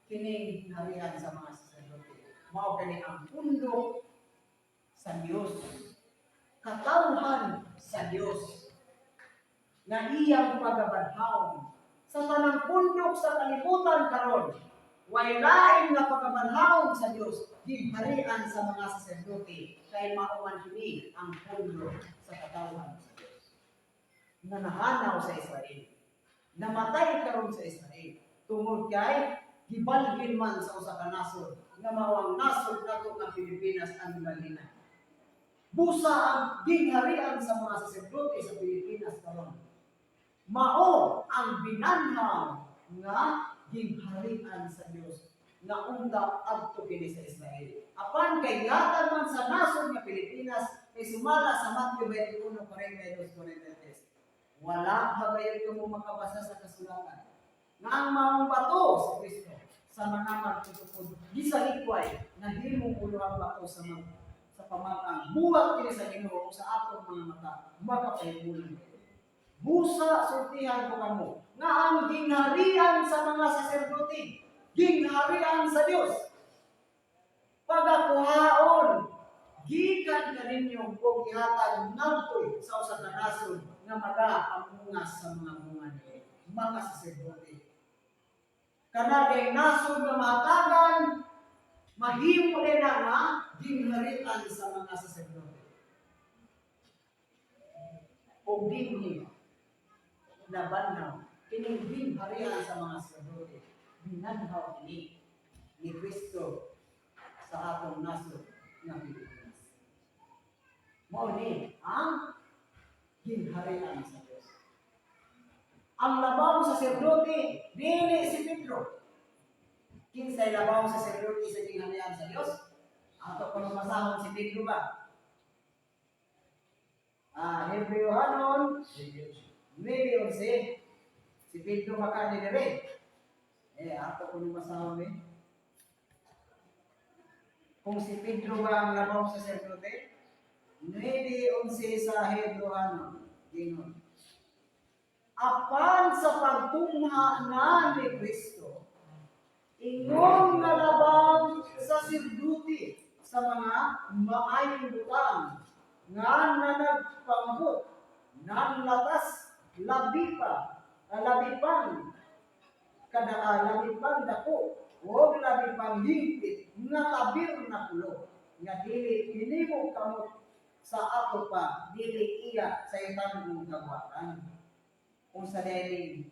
kini harian sa mga saserdote. Mao kini ang pundok sa Dios, katawhan sa Dios, na iyang pagabanhaw sa tanang pundok sa kalibutan karon. Way lain nga pagabanhaw sa Dios, ginharian sa mga saserdote, kay mauman kini ang pundok sa katawhan sa Dios. Na nahanaw sa Israel, namatay karon sa Israel, tungod kay gibalgin man sa usa ka nasod, nga mao ang nasod nato ng Pilipinas ang gibalginan. Busa ang ginharian sa mga saserdote sa Pilipinas karon. Mao ang binanhaw nga ginharian sa Dios nga unda adto kini sa Israel. Apan kay yatan man sa nasod nga Pilipinas, kay sumala sa Matthew 21:42-43. Wala pa gayud kamo makabasa sa kasulatan nga ang maong bato sa Kristo sa mga magtutukod gisalikway na himong uluhang bato sa pamatang buwag kini sa Ginoo sa atong mga mata makapahimulan. Busa sultihan ko kamo nga ang ginharian sa mga saserdote, ginharian sa Dios. pagakuhaon gikan kaninyo kung ihatag ngadto sa usa ka nasod nga magapamungas sa mga bunga niya, mga saserdote. Kanang nasod nga matagan mahimo nila nga ginharian sa mga saserdote. O dinhi laban kining ginharian sa mga saserdote binanhaw ini ni Kristo sa atong nasod nga Pilipinas. Mao ni ang ginharian sa Dios. Ang labaw sa saserdote dili si Pedro. Kinsay labaw sa saserdote sa ginharian sa Dios? Ato pa masahon si Pedro ba? Hebreo 9:11 si Pedro makani dire. Ato ko masahon ni. Kung si Pedro ba ang labaw sa saserdote? 9:11 sa Hebreo ginon. Apan sa pagtungha na ni Kristo, ingon nga labaw sa saserdote sa mga maayong butang nga nanagpanghot, nanlatas, labi pang dako, o labi pang hingpit, nga tabernakulo, nga dili hinimo kamot sa ato pa, dili iya sa itang mong kabuatan. Kung sa dili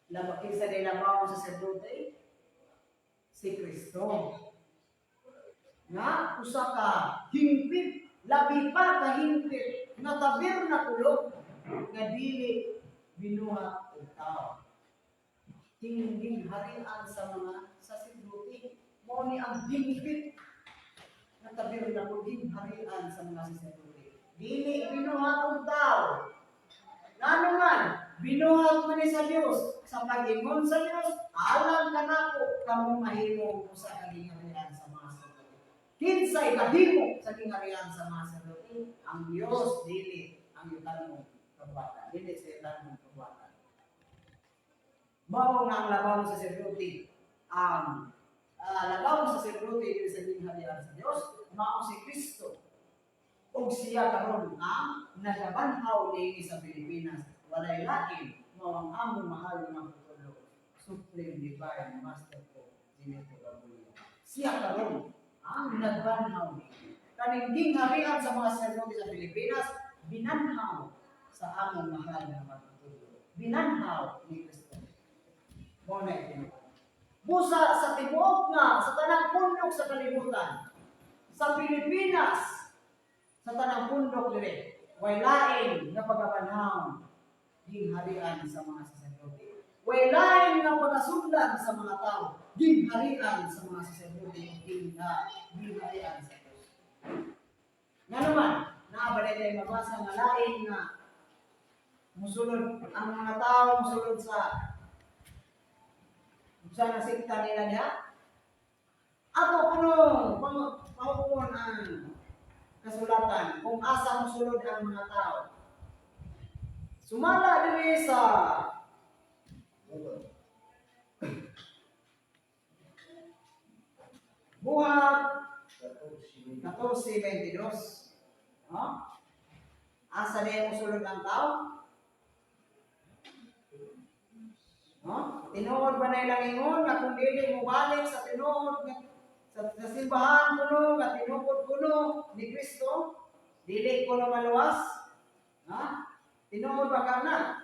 labaw sa saserdote, si Kristo. Nga usa ka hingpit, labi pa ka hingpit, nga tabernakulo, nga dili binuhat og tao. Ginharian sa mga saserdote, mao ni ang hingpit nga tabernakulo, ginharian sa mga saserdote. Dili binuhat og tao. Ngano man, binuhat man ni sa Dios, sa pag-ingon sa Dios, alam ka nako kamo mahimo usa ka ginharian sa mga saserdote. Kinsay kahimo sa ginharian sa mga saserdote? Ang Dios, dili ang yutan mo kabuatan, dili sa yutan mo kabuatan. Mao nga ang labaw sa saserdote. Labaw sa saserdote dili sa ginharian sa Dios, mao si Kristo. Og siya karon ang nagabanhaw dinhi sa Pilipinas. Walay lain mao ang among mahal nga putulo, Supreme Divine Master ko Ginito Gabuya. Siya karon ang nagbanhaw dinhi. Kaning gingharian sa mga saserdote sa Pilipinas binanhaw sa among mahal nga putulo. Binanhaw ni Kristo. Mao na ito. Busa sa tibuok nga sa tanang pundok sa kalibutan, sa Pilipinas, sa tanang pundok dire, way lain nga pagabanhaw ginharian sa mga saserdote. Way lain nga pagasundan sa mga tao, ginharian sa mga saserdote, ginharian sa Dios. Nga naman, naabalay tayo mabasa nga lain nga musulod ang mga tao musulod sa nasikta nila niya. Ato kuno pangupon ang kasulatan kung asa mosulod ang mga tao. Sumala diri sa Buhat 14:22. Asa din mosulod ang tao? Tinuod ba na ilang ingon nga kung dili mo balik sa tinuod sa simbahan kuno nga tinuod kuno ni Kristo, dili kuno maluwas? Tinuod ba ka na?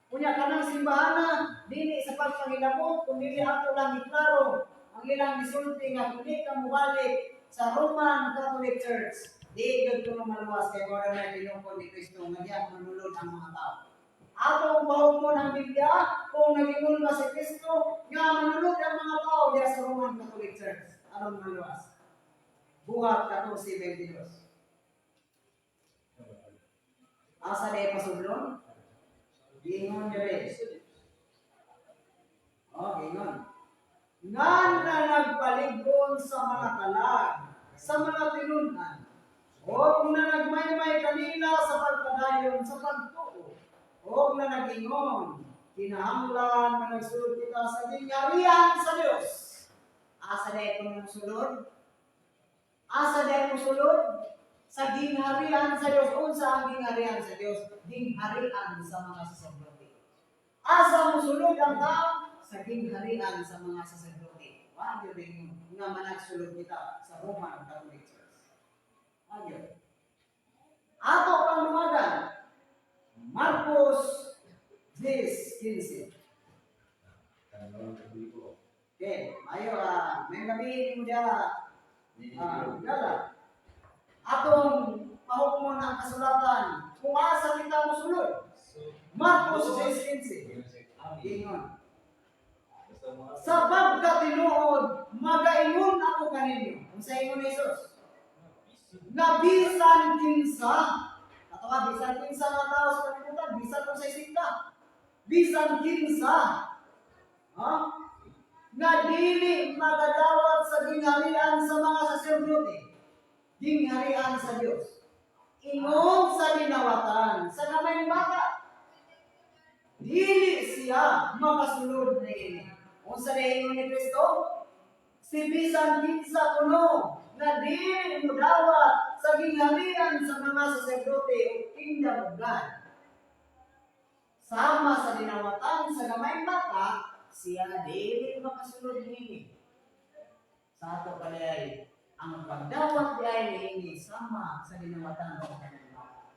Kunya ka ng simbahan na, dili sa pagpangilabot, kung dili ato lang iklaro ang ilang gisulti nga kung di ka mubalik sa Roman Catholic Church, di gud kuno maluwas kay mura na tinuod ni Kristo nga diya manulod ang mga tao. Atong bahugmon ang Biblia kung nagingon ba si Kristo nga manulod ang mga tao diya sa Roman Catholic Church aron maluwas. Buhat 14:22. Asa day pasudlon? Gingon dire. Gingon. Ngan na nagpaligon sa mga kalag, sa mga tinunan, o na nagmaymay kanila sa pagpadayon sa pagtuo, o na nagingon, kinahanglan na nagsulod kita sa gingharian sa Dios. Asa day kung nagsulod? Asa dahil musulod? Sa gingharian sa Dios. Unsa ang gingharian sa Dios? Gingharian sa mga saserdote. Asa musulod ang tao? Sa gingharian sa mga saserdote. Wag yun rin nga managsulod kita sa Roman Catholic Church. Wag yun. Ato pang lumagan. Marcos 10:15. Okay, ayo may gabi mo dia gala. Atong pahukmon ang kasulatan kung asa kita mosulod. Marcos 10:15. Ingon. Sa pagkatinuod, magaingon ako kaninyo. Unsa ingon ni Jesus? Na bisan kinsa, atawa bisan kinsa nga tao sa kalibutan, bisan kung sa isikta. Bisan kinsa. Ha? Nga dili magadawat sa gingharian sa mga saserdote. Gingharian sa Dios. Ingon sa dinawatan sa kamay bata. Dili siya makasulod na ini. Unsa na ingon ni Kristo? Si bisan kinsa kuno na dili modawat sa gingharian sa mga saserdote o kingdom of God. Sama sa dinawatan sa gamay bata, siya dili makasulod nini. Sa ato palay, ang pagdawat diay nini sama sa dinawatan sa gamay bata.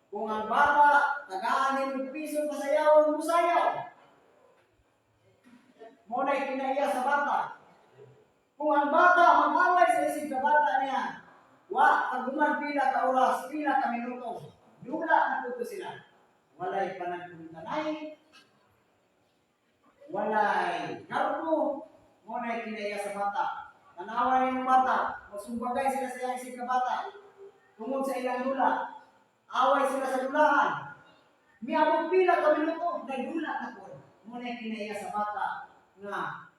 Kung ang bata tagaan ng piso pasayaw, musayaw. Muna'y kinaiya sa bata. Kung ang bata mag-away sa isip sa bata niya, pagduman pila ka oras, pila ka minuto, dula na tuto sila. Walay panagpuntanay, walay karpo, muna'y kinaiya sa bata. Tanawan yung bata, magsumbagay sila sa isip ka bata, tungod sa ilang dula, away sila sa dulahan. Miabot pila ka minuto, nagdula na po. Muna'y kinaiya sa bata na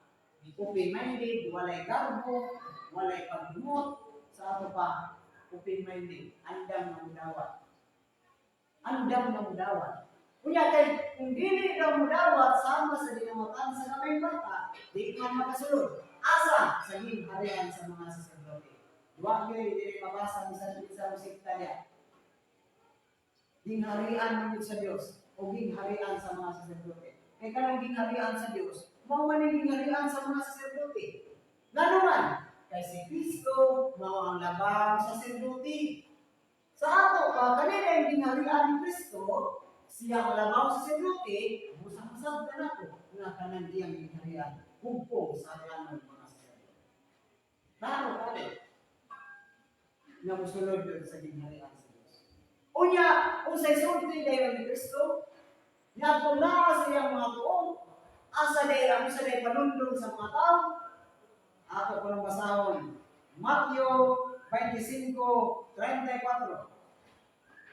open-minded, walay garbo, walay pagdumot, sa ato pa, open-minded, andam na mudawat. Andam na mudawat. Kunya kay, kung dili na mudawat, sama sa dinamatan sa kamay bata, di man makasulod. Asa sa gingharian sa mga saserdote. Duwa nyo yung dili mabasa sa musikta niya. Gingharian mo sa Diyos, o gingharian sa mga saserdote. Kaya kanang gingharian sa Diyos, mao man ang gingharian sa mga saserdote. Ngano man kay si Kristo mao ang labang saserdote. Sa ato pa kanina ang gingharian ni Kristo, siya ang labang saserdote, musang-musang ka nato nga kanang iyang gingharian hugpong sa ato mga saserdote. Klaro kani nga mosulod sa gingharian sa Dios. Unya, unsay sulti dayon ni Kristo, nga kung naa sa iyang mga tuong, asa day panundong sa mga tao. Ako ko nang basahon. Matthew 25:34.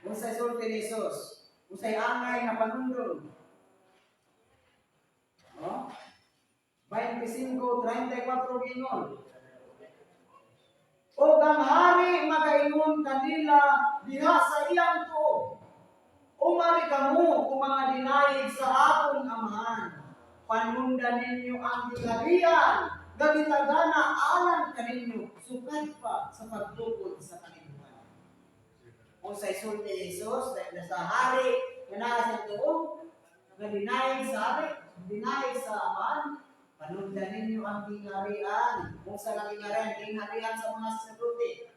Unsay sulti ni Jesus? Unsay angay nga panundong? 25:34 gingon. O ang hari magaingon kanila diha sa iyang tuo. Umari kamo kung mga dinayig sa akong amahan. Panundan ninyo ang gingharian, gagitagana alang kaninyo, sukat pa sa pagtukod sa kalibutan. Kung sa isulti ni Jesus, dahil sa hari, kanala sa tuo, dinayig sa hari, dinayig sa amahan, panundan ninyo ang gingharian. Kung sa gingharian sa mga saserdote.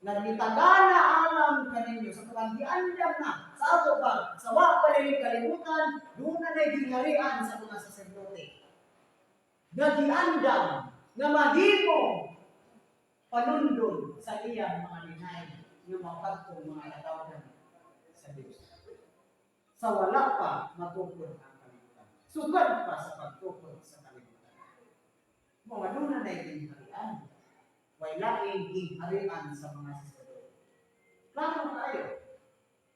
Nagitagana alam kaninyo sa pagdiandam na sa ato pa sa wa pa rin kalibutan doon na gingharian sa mga saserdote. Nagiandam na mahimo panundon sa iyang mga linay ng mapagtong mga katawagan sa Diyos. Sa wala pa matukod ang kalibutan. Sugad pa sa pagtukod sa kalibutan. Mga doon na gingharian. Way laing gingharian sa mga saserdote. Klaro tayo.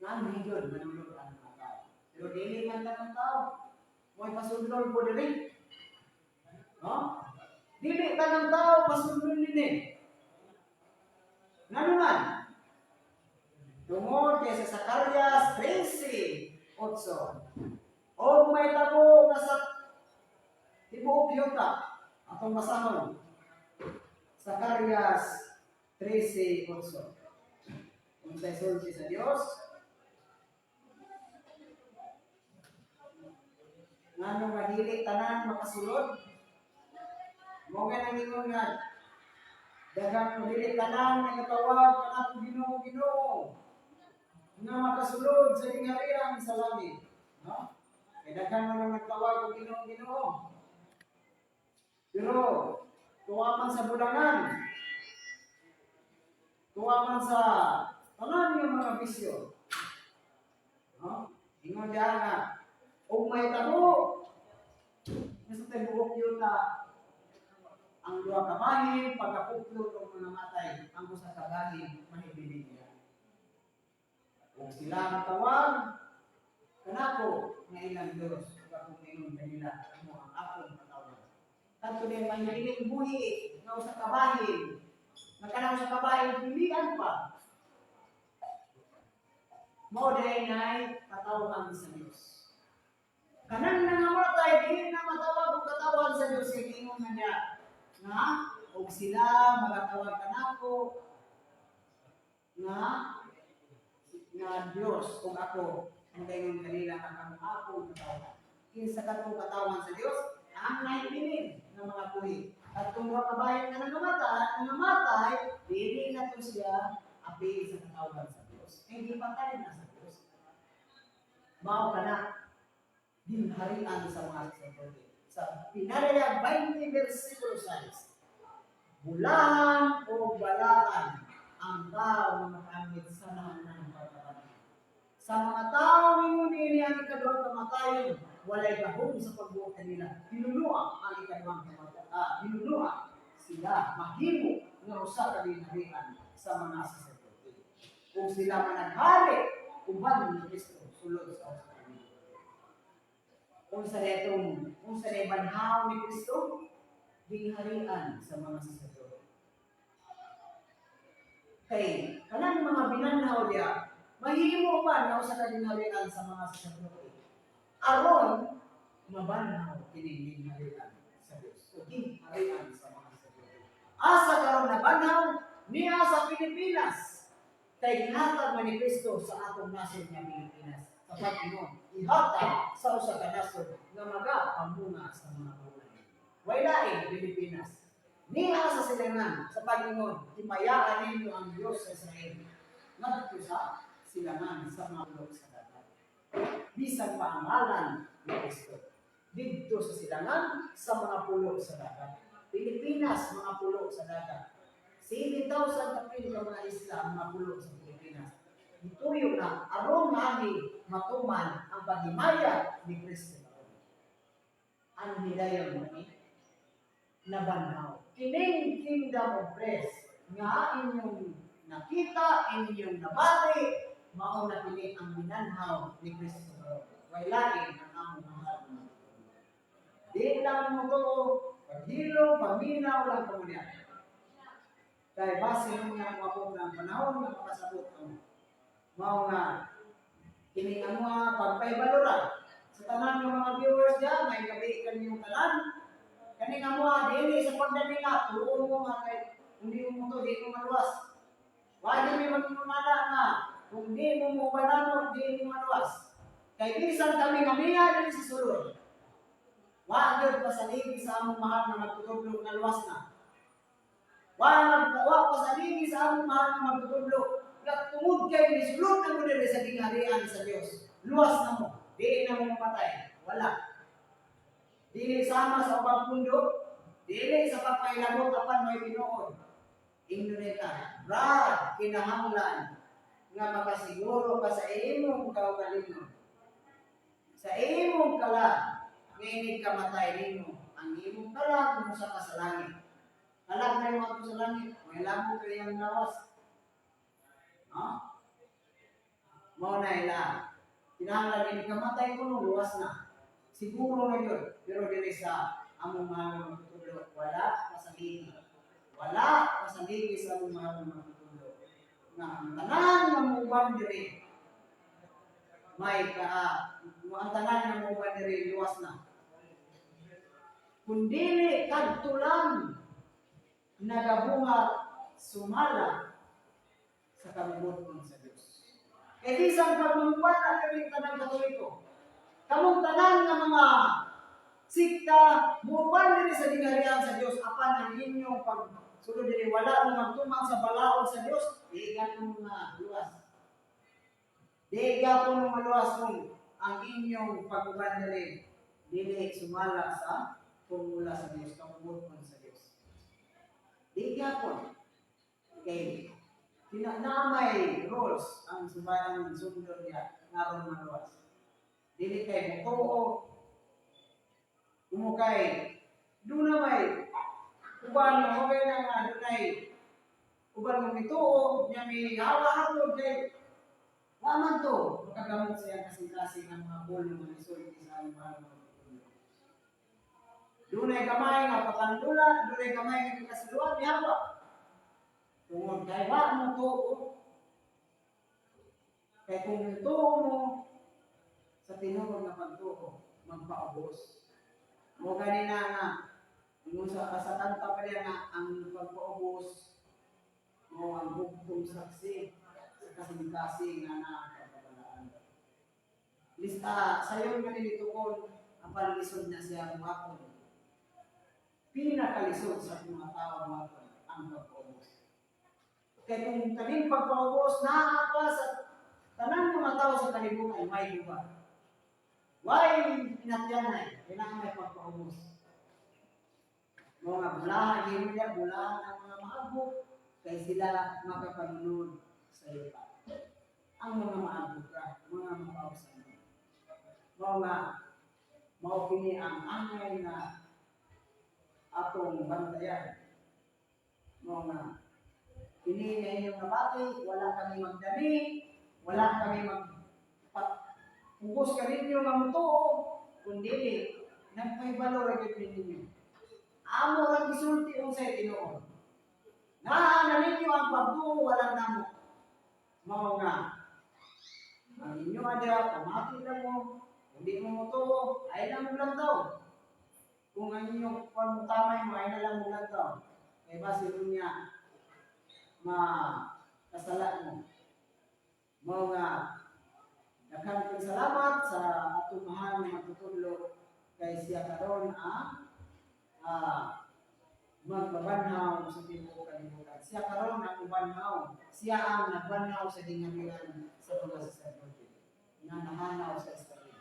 Nga yun, manulog ang mga tao. Pero dili man lang ang tao. May pasundol po dili. No? Dili ka ng tao, pasundol nini. Nga naman. Tungod kay sa Zacarias 13:8. O may tabo nga sa tibuok yuta. Atong basahon. Zacarias 13:8. Kung sa'y sulti sa Diyos, nga nung madili tanan makasulod, mo nga nangingon nga, dagang madili tanan nga natawag ka na Ginoo Ginoo, nga makasulod sa tingharian sa langit. No? Kaya dagang mo nagtawag og Ginoo Ginoo. Pero, tuwa man sa bulangan, tuwa man sa tanan yung mga bisyo. No? Ingon diya nga, kung may tabo, nasa tayo buhok yun na ang dua kabahin, pagkapuklot o mga matay, ang usa kabahin, mahibilig niya. Kung sila ang tawag, kanako, nga ilang Diyos, kung ingon kanila, mo ang akong patawag. Tanto din mahibiling buhi, nga usa kabahin, nagkanang usa kabahin, pilihan pa. Mo din ay katawhan sa Diyos. Kanang nangamatay, di na matawag o katawan sa Diyos, yung ingon nga niya, nga, o sila magatawag kanako, nga Diyos, kung ako, ang ingon kanila, ang akong katawan. Kinsa katong katawan sa Diyos, ang nahibilin ng mga buhi. At kung makabayan na nangamatay, dili na to siya api sa katawan sa Diyos. Hindi patay na sa Diyos. Mao ka na, dinharian sa mga sacerdote. Sa Pinalaya 20 versikulo 6. Bulahan o balaan ang tao na makamit sa nahanang pagkakamit. Sa mga tao ni ang ikaduhang kamatayon, walay gahom sa pagbuot kanila. Binuluan ang ikaduhang kamatayon. Binuluan sila mahimo nga usa ka dinharian sa mga sacerdote. Kung sila managhari, uban ni Kristo sulod sa usa. Kung sa banhaw ni Kristo, dingharian sa mga sacerdote. Kay, kanang mga binanhaw niya, mahimo pa na usa ka dingharian sa mga sacerdote. Aron, mabanhaw kini dingharian sa Diyos. O dingharian sa mga sacerdote. Asa karon na banhaw niya sa Pilipinas. Kay gihatag man ni Kristo sa atong nasod nga Pilipinas. Kapag ihatag sa usa ka nasod nga magapamunga sa mga buhay. Wala Pilipinas. Niya sa silangan sa Panginoon, himayaan ninyo ang Diyos sa Israel. Ngadto sa silangan sa mga pulo sa dagat. Bisan pa ang ngalan ni Kristo. Dito sa silangan sa mga pulo sa dagat. Pilipinas, mga pulo sa dagat. 7,000 kapil ka mga isla, mga pulo sa Pilipinas. Ituyo na, aron mani matuman ang paghimaya ni Kristo. Ang hidayon mo na banhaw. Kining kingdom of rest nga inyong nakita, inyong nabati, mao na kini ang binanhaw ni Kristo. Wailain ang among mahal. Di lang mo to, paghilo, paminaw lang kamunya. Kaya base niya ako ng panahon na makasabot mo. Mao nga kining ang pagpaybalora sa tanan ng mga viewers diyan, may gabi kanyang tanan. Kaning ang dili sa pagdani nga tuon mo nga kay hindi mo to di mo maluwas. Wala mi magmumala nga kung di mo banano di mo maluwas. Kay bisan kami kamiya dili sa sulod. Wa gyud pasaligi sa among mahal na magtutudlo nga luwas na. Wa pasaligi sa among mahal na magtutudlo. Tungod kay ni sulod na mo diri sa gingharian sa Dios. Luwas na mo, di na mo mamatay. Wala. Dili sama sa ubang mundo, dili sa pagpailabot apan may Ginoo. Indoneta, brad kinahanglan nga makasiguro ka sa imong kaugalingon. Sa imong kala, ngayon kamatay nimo. Ang imong kala mo sa kasalangit. Kalag na yung mga sa langit, may labo kayang lawas. Mao na ila. Kinahanglan ini kamatay ko nung luwas na. Siguro na yun. Pero dili sa among mga magtutulog. Wala pasaligi. Wala pasaligi sa among mga magtutulog. Nga ang tanan ng uban diri. Ang tanan ng uban diri luwas na. Kung dili kadtulan nagabunga sumala sa kalibutan sa Dios. E bisan pagmumupan na kaming tanang Katoliko, kamong tanan nga mga sikta, mupan diri sa gingharian sa Dios, apan ang inyong pagsulod diri wala mo magtumang sa balaod sa Dios, di ganun mga luwas. Di gapon mo maluwas kung ang inyong pagbuban diri dili sumala sa formula sa Dios, kamubuton sa Dios. Di gapon. Okay. Tinamay rules ang subayang sundon niya naron maluwas. Dili kay mutuo, umukay, doon na may uban mo, okay na nga, doon ay uban mo mituo, niya may hawa-hapod kay waman to, makagamot siya kasing-kasing ng mga bull ng mga isulti sa aming mahal mga pagkulo. Doon ay kamay nga patandulan, doon ay kamay nga kasiluan, may hawa. Tungod kay wa mo tuo, kay kung tuo mo, sa tinuod na pagtuo, magpaubos. Mo ganina nga, kung sa kanta pa rin nga, ang pagpaubos, mo ang bugtong saksi, sa kasing-kasing nga nakakabalaan. Lista, sayo nga nilitukon, ang palisod na siya umakon. Pinakalisod sa mga tao umakon, ang pagpaubos. Kaya kung kaning pagpaubos, nakaka sa tanang mga tao sa kalibutan, may buba. Why pinatyanay? Kailangan may pagpaubos. Mga bulahan, hindi niya bulahan ang mga maabot, kaya sila makapanunod sa iba. Ang mga maabot ka, mga mapausan. Mga maupini ang angay na atong bantayan. Mga pini na inyong nabati, wala kami magdami, wala kami Pugos ka ninyo nga mutuo, kundi nagpaybalor agad ninyo. Amo lang gisulti unsay Ginoo. Naa ninyo ang pagtuo walang namo. Mao nga. Ang inyo ada pamati lang mo, hindi mo mutuo, ay lang mo lang daw. Kung ang inyong pagmutamay mo, ay na lang mo lang daw. Kaya base niya kasala mo. Mao nga daghang salamat sa atong mahal nga matutudlo kay siya karon magbabanhaw sa tibuok kalibutan. Siya karon ang ubanhaw. Siya ang nagbanhaw sa gingharian sa mga saserdote. Na nahanaw sa Israel.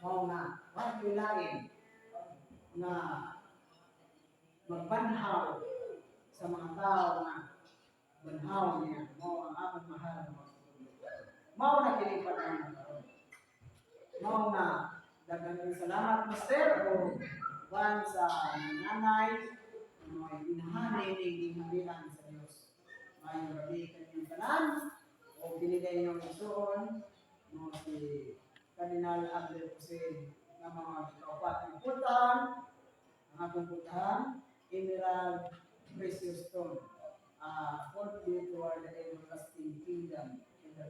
Mao nga wa lain na magbanhaw sa mga tao nga banhaw niya. Mao ang among mahal nga matutudlo. Mao na kini padang mao na daghang salamat Master o ban sa nanay mga inahani ng gingharian sa Dios. May gabi kanyang tanan o binigay niyong isuon no si Cardinal Abel Jose na mga kaupat ng putahan ang akong putahan Emerald Precious Stone fourth day toward the everlasting kingdom in the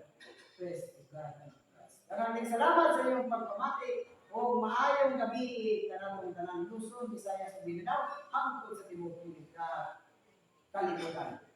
praise of God and Christ. Maraming salamat sa iyong pagpamati o maayong gabi kanatong tanan Luzon, Visayas, Mindanao, hangtod sa tibuok kalibutan.